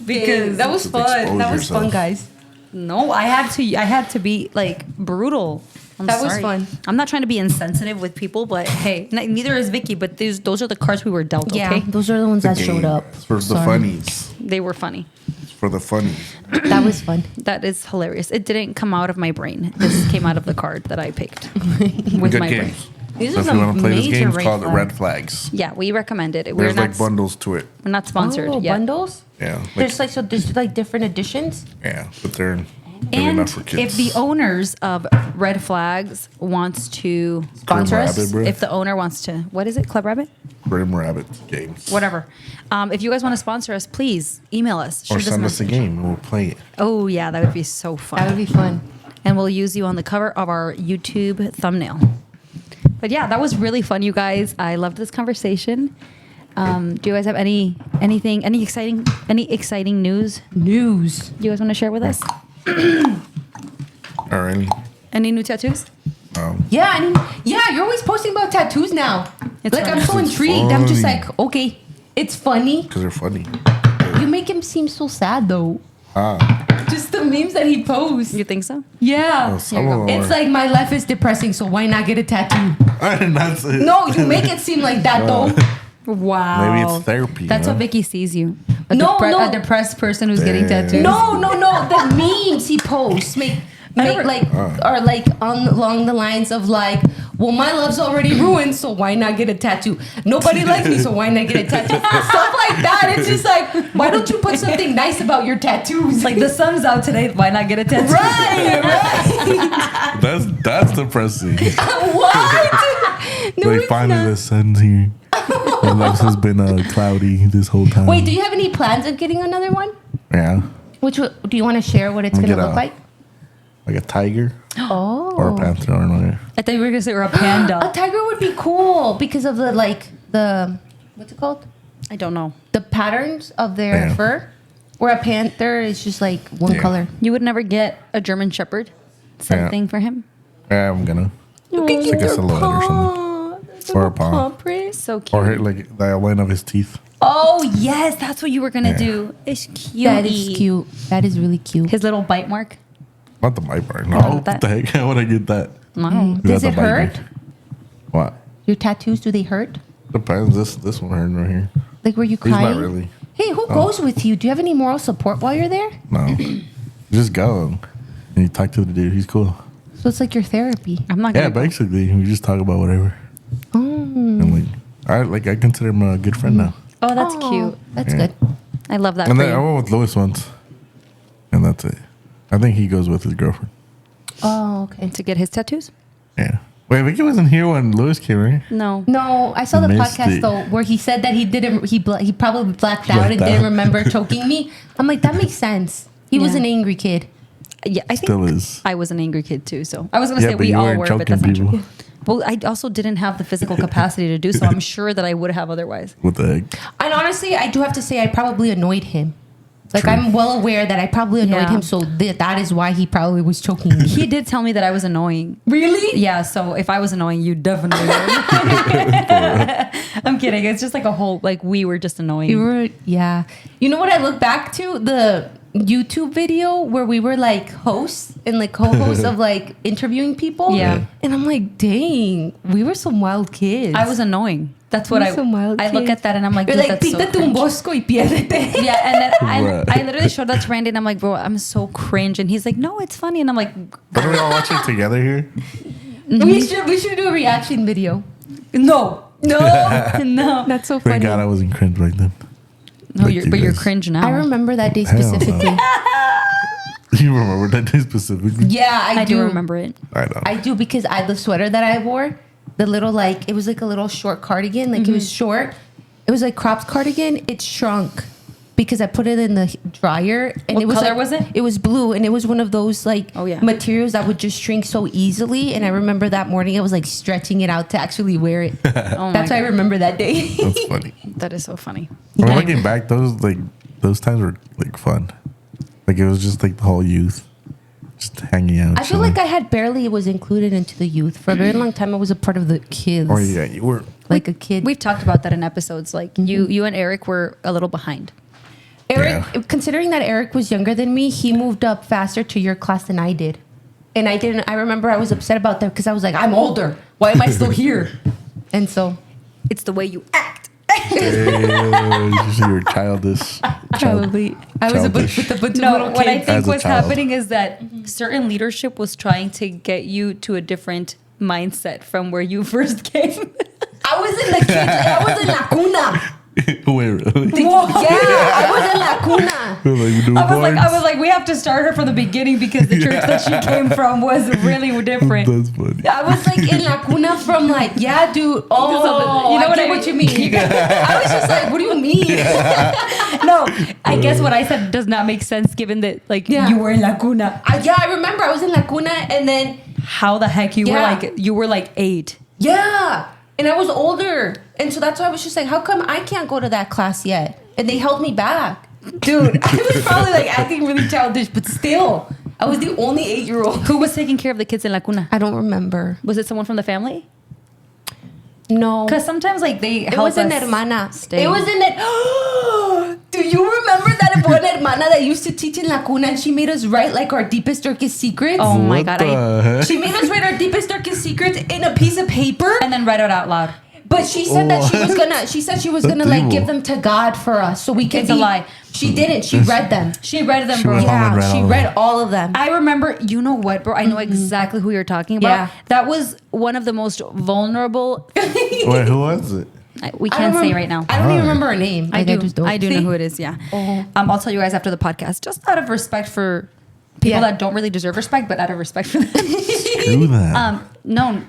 Because that was Just fun. expose That was fun, yourself. guys. No, I had to be like brutal. That was fun. I'm not trying to be insensitive with people, but hey, neither is Vicky. But those are the cards we were dealt. Yeah, Okay, those are the ones that showed up. It's for the Sorry. funnies. they were funny. It's for the funnies. That was fun. That is hilarious. It didn't come out of my brain. This came out of the card that I picked with Good my brain. games. These So are if you some want to play this major game, it's red called flags. Red Flags. Yeah, we recommended it. There's like bundles to it. We're not sponsored Oh, yet. bundles? Yeah. Like, There's like different editions. yeah, but they're really And not for kids. if the owners of Red Flags wants to Sponsor Grim us? Rabbit, bro. if the owner wants to, what is it, Club Rabbit? Grim Rabbit games. Whatever. If you guys want to sponsor us, please email us. Or Shoot send us a message. game and we'll play it. Oh yeah, that would be so fun. That would be fun. And we'll use you on the cover of our YouTube thumbnail. But yeah, that was really fun, you guys. I loved this conversation. Do you guys have any exciting news? News. You guys want to share with us? Or any. Any new tattoos? Yeah, yeah, you're always posting about tattoos now. It's like, fun. I'm so It's intrigued. I'm just funny. like, okay, it's funny. Because they're funny. You make him seem so sad, though. Ah. Just the memes that he posts. You think so? Yeah. Oh, some of them It's are- like, my life is depressing, so why not get a tattoo? And that's it. No, you make it seem like that, though. Wow. Maybe it's therapy. That's you how know? Vicky sees you. A, No, no. a depressed person who's getting Damn. tattoos. No, the memes he posts make like are like along the lines of like, well, my love's already ruined, so why not get a tattoo? Nobody likes me, so why not get a tattoo? Stuff like that. It's just like, why don't you put something nice about your tattoos? Like the sun's out today, why not get a tattoo? right. That's depressing. What? No, Like it's finally not. the sun's here. My life has been cloudy this whole time. Wait, do you have any plans of getting another one? Yeah. Do you want to share what it's I'm gonna gonna look get like? Like a tiger Oh, or a panther or another. I thought you were gonna say we're a a panda. tiger would be cool because of the what's it called? I don't know. The patterns of their Yeah. fur. Or a panther is just like one Yeah. color. You would never get a German Shepherd. Something Yeah. for him. Yeah, I'm gonna. You can get a silhouette or something. Or a paw. So cute. Or like the outline of his teeth. Oh yes, that's what you were gonna Yeah. do. It's cute. That is cute. That is really cute. His little bite mark. Not the bite mark. No, want what that. the heck? How would I get that? Wow. Does That's a it bite hurt? mark. What? Your tattoos, do they hurt? Depends. This one hurt right here. Like, were you He's crying? not really. Hey, who goes with you? Do you have any moral support while you're there? No. You just go and you talk to the dude. He's cool. So it's like your therapy. I'm not Yeah, gonna. go. basically, we just talk about whatever. Oh, And I consider him a good friend now. Oh, that's Oh, cute. That's Yeah. good. I love that And for then I you. went with Lewis once, and that's it. I think he goes with his girlfriend. Oh, okay. To get his tattoos? Yeah. Wait, Vicky wasn't here when Lewis came, right? No. No, I saw the Missed podcast it. though where he said that he didn't. He probably blacked out Blacked and didn't out. remember choking me. I'm like, that makes sense. He was Yeah. an angry kid. Yeah, I think Still is. I was an angry kid too. So I was gonna Yeah, say but we you all weren't were, but that's choking not true. people. Well, I also didn't have the physical capacity to do so. I'm sure that I would have otherwise. What the heck? And honestly, I do have to say, I probably annoyed him. Like, True. I'm well aware that I probably annoyed Yeah. him, so that is why he probably was choking me. He did tell me that I was annoying. Really? Yeah, so if I was annoying, you definitely would. I'm kidding. It's just like a whole, like, we were just annoying. You were, yeah. You know what I look back to? The YouTube video where we were like hosts and like co-hosts of like interviewing people. Yeah. And I'm like, dang, we were some wild kids. I was annoying. That's what We were some wild I look kids. at that and I'm like, You're dude, like, that's so pítate un cringe. bosco y piérdete. Yeah, and then Right. I literally showed that to Randy and I'm like, bro, I'm so cringe. And he's like, no, it's funny. And I'm like, Don't we all watch it together here? We should do a reaction video. no, no. That's so funny. Thank God I wasn't cringe back then. No, Like you're, you but you're guys. cringe now. I remember that day Hell no. specifically. You remember that day specifically? Yeah, I do remember it. I know. I do because the sweater that I wore, the little like it was like a little short cardigan, like it was short, It was like Crop's cardigan. It shrunk because I put it in the dryer. And What it was color like, was it? It was blue, and it was one of those like materials that would just shrink so easily. And I remember that morning I was like stretching it out to actually wear it. That's why I remember that day. That's funny. That is so funny. When looking back, those times were like fun. Like it was just like the whole youth, just hanging out. I feel like I had barely was included into the youth for a very long time. I was a part of the kids. Or yeah, you were like a kid. We've talked about that in episodes. Like you and Eric were a little behind. Eric, considering that Eric was younger than me, he moved up faster to your class than I did. And I didn't. I remember I was upset about that because I was like, I'm older. Why am I still here? And so, it's the way you act. you were childish. Probably. I was a bunch with a bunch of little kids. What I think was child. happening is that certain leadership was trying to get you to a different mindset from where you first came. I was in the kids. I was in La Cuna. Wait, really? Yeah, I was in La Cuna. I was like, we have to start her from the beginning because the church that she came from was really different. That's funny. I was like in La Cuna from like, yeah, dude. Oh, you know what you mean. I was just like, what do you mean? No, I guess what I said does not make sense given that you were in La Cuna. I remember I was in La Cuna, and then how the heck you were like 8. Yeah. And I was older. And so that's why I was just like, how come I can't go to that class yet? And they held me back. Dude, I was probably like acting really childish, but still, I was the only 8-year-old. Who was taking care of the kids in La Cuna? I don't remember. Was it someone from the family? No. Because sometimes they help us. It was an hermana. Stay. It was an... Do you remember that one hermana that used to teach in La Cuna and she made us write like our deepest, darkest secrets? Oh my What God. the heck? She made us write our deepest, darkest secrets in a piece of paper. And then write it out loud. But she said that she was gonna like give them to God for us so we could It's a lie. She didn't. She read them. She read them, She bro. went home and read She all of read them. all of them. I remember, you know what, bro? I know exactly who you're talking about. Yeah. That was one of the most vulnerable. Wait, who was it? We can't say right now. I don't even remember her name. I Like, do. I do know who it is. Yeah. I'll tell you guys after the podcast, just out of respect for people that don't really deserve respect, but out of respect for them. Screw that. No.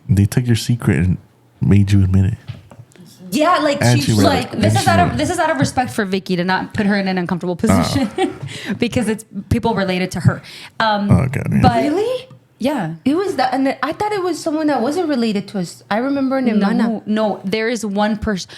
They took your secret and made you admit it. Yeah, like And she's she read like it. This is out of respect for Vicky to not put her in an uncomfortable position because it's people related to her. Okay. But really. yeah. It was that, and I thought it was someone that wasn't related to us. I remember an hermana. No, there is one person.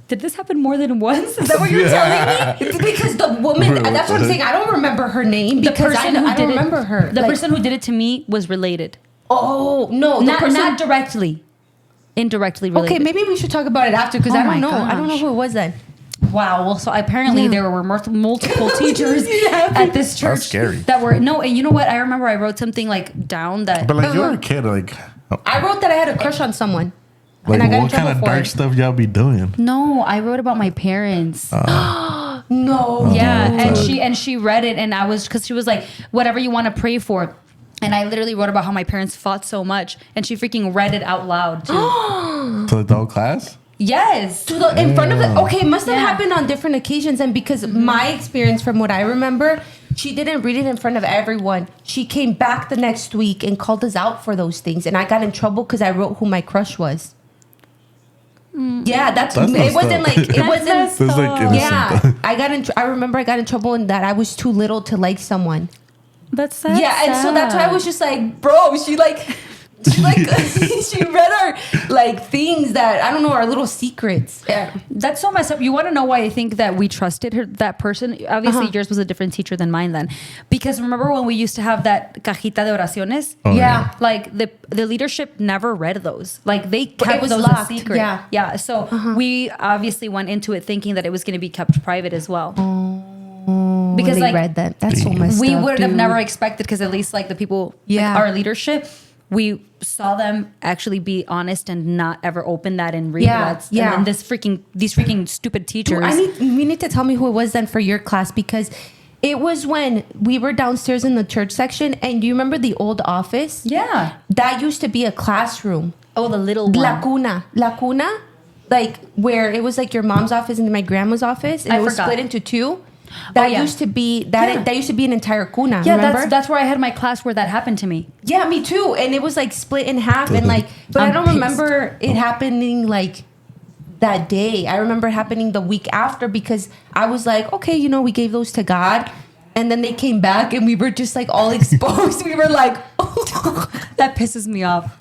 Did this happen more than once? Is that what you're telling me? It's because the woman. That's what I'm saying. I don't remember her name because I don't remember her. The person who did it to me was related. Oh no, Not directly. Indirectly related. Okay, maybe we should talk about it after because I don't know. I don't know gosh. who it was then. Wow. Well, so apparently there were multiple teachers at this church That's scary. that were no. And you know what? I remember I wrote something like down that. But like you were a kid, like I wrote that I had a crush on someone. like and I got in what kind trouble of for dark it. stuff y'all be doing? No, I wrote about my parents. No. Yeah, and she read it, and I was because she was like, whatever you want to pray for. And I literally wrote about how my parents fought so much, and she freaking read it out loud too. To the whole class? Yes. In front of the okay, it must have Yeah. happened on different occasions, and because my experience from what I remember, she didn't read it in front of everyone. She came back the next week and called us out for those things, and I got in trouble because I wrote who my crush was. Yeah, That's it messed wasn't up. like it wasn't. That's like innocent. Yeah, I remember I got in trouble in that I was too little to like someone. That's sad. Yeah, and so that's why I was just like, bro, she she read our like things that I don't know, our little secrets. Yeah. That's so messed up. You want to know why I think that we trusted her, that person? Obviously, yours was a different teacher than mine then. Because remember when we used to have that cajita de oraciones? Oh, Yeah. Like the leadership never read those. Like they kept was those locked. a secret. Yeah. Yeah. So we obviously went into it thinking that it was going to be kept private as well. Because They like read that. That's so messed we up. would have dude. never expected because at least like the people, Yeah. like our leadership, we saw them actually be honest and not ever open that in regrets. yeah. And then these freaking stupid teachers. You need to tell me who it was then for your class because it was when we were downstairs in the church section, and do you remember the old office? Yeah. That used to be a classroom. Oh, the little one. La cuna, like where it was like your mom's office and my grandma's office, and I it was forgot. split into two. That yeah. used to be Yeah. that used to be an entire cuna. Yeah, remember? that's where I had my class where that happened to me. Yeah, me too. And it was like split in half, and like, but I I'm don't pissed. remember it happening like that day. I remember it happening the week after because I was like, okay, you know, we gave those to God. And then they came back and we were just like all exposed. We were like, oh. That pisses me off.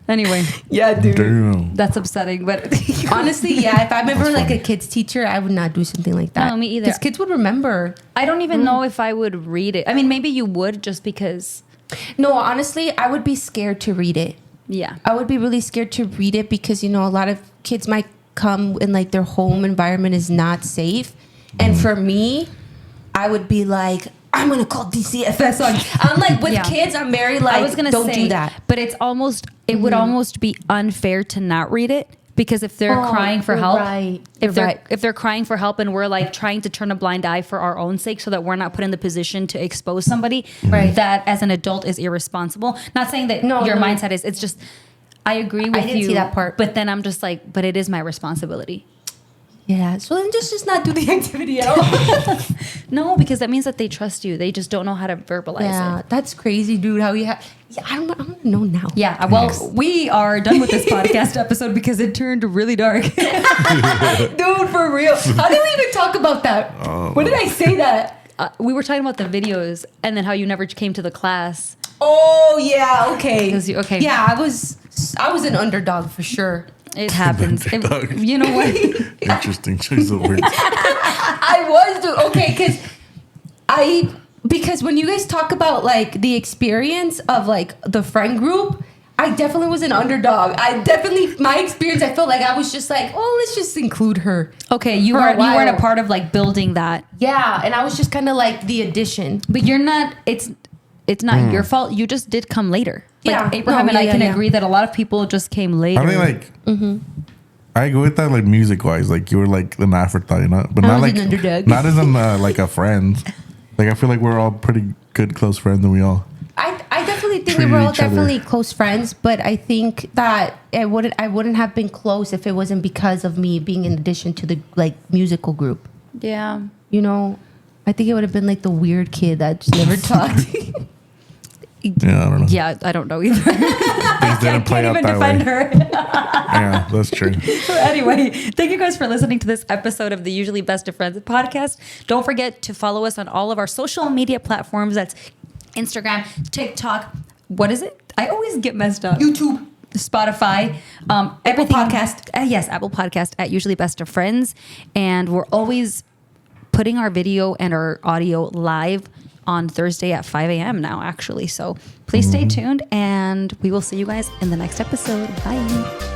Anyway, Yeah, dude. Damn. that's upsetting. But Honestly, yeah, if I'm ever That's like funny. a kid's teacher, I would not do something like that. No, me either. Because kids would remember. I don't even know if I would read it. I mean, maybe you would just because. No, honestly, I would be scared to read it. Yeah. I would be really scared to read it because, you know, a lot of kids might come and like their home environment is not safe. And for me, I would be like, I'm going to call DCFS on. I'm like, with Yeah. kids, I'm very like, I was gonna don't say do that. but it's almost. It would almost be unfair to not read it because if they're crying for you're help, right. if You're they're right. if they're crying for help and we're like trying to turn a blind eye for our own sake so that we're not put in the position to expose somebody Right. that as an adult is irresponsible. Not saying that No, your no. mindset is. It's just I agree with didn't you. see that part. But then I'm just like, but it is my responsibility. Yeah. So then just not do the activity at all. No, because that means that they trust you. They just don't know how to verbalize Yeah. it. That's crazy, dude. How you have. Yeah, I want to know now. Yeah, well, we are done with this podcast episode because it turned really dark. Dude, for real. How did we even talk about that? When did I say that? We were talking about the videos and then how you never came to the class. Oh yeah, okay. Because okay. Yeah, I was an underdog for sure. It happens. You know what? Interesting choice of words. I was okay because when you guys talk about like the experience of like the friend group, I definitely was an underdog. My experience, I felt like I was just like, oh, let's just include her. Okay, you For a weren't a while. part of like building that. Yeah, and I was just kind of like the addition. But you're not. It's not your fault. You just did come later. Like Yeah. Abraham No, and I yeah, can yeah. agree that a lot of people just came later. I mean, like, I go with that, like, music wise. Like, you were like an afterthought, you know? But I not was like, an underdog. not as in like a friend. Like, I feel like we're all pretty good, close friends, and we all. I definitely think we Treated were all each other. definitely close friends, but I think that I wouldn't have been close if it wasn't because of me being in addition to the like musical group. yeah. You know, I think it would have been like the weird kid that just never talked. Yeah, I don't know. Yeah, I don't know either. Things didn't play out Can't even that way. defend her. Yeah, that's true. Anyway, thank you guys for listening to this episode of the Usually Best of Friends podcast. Don't forget to follow us on all of our social media platforms. That's Instagram, TikTok. What is it? I always get messed up. YouTube. Spotify, Apple Podcast. Yes, Apple Podcast at Usually Best of Friends. And we're always putting our video and our audio live on Thursday at 5 a.m. now, actually. So please stay tuned and we will see you guys in the next episode. Bye.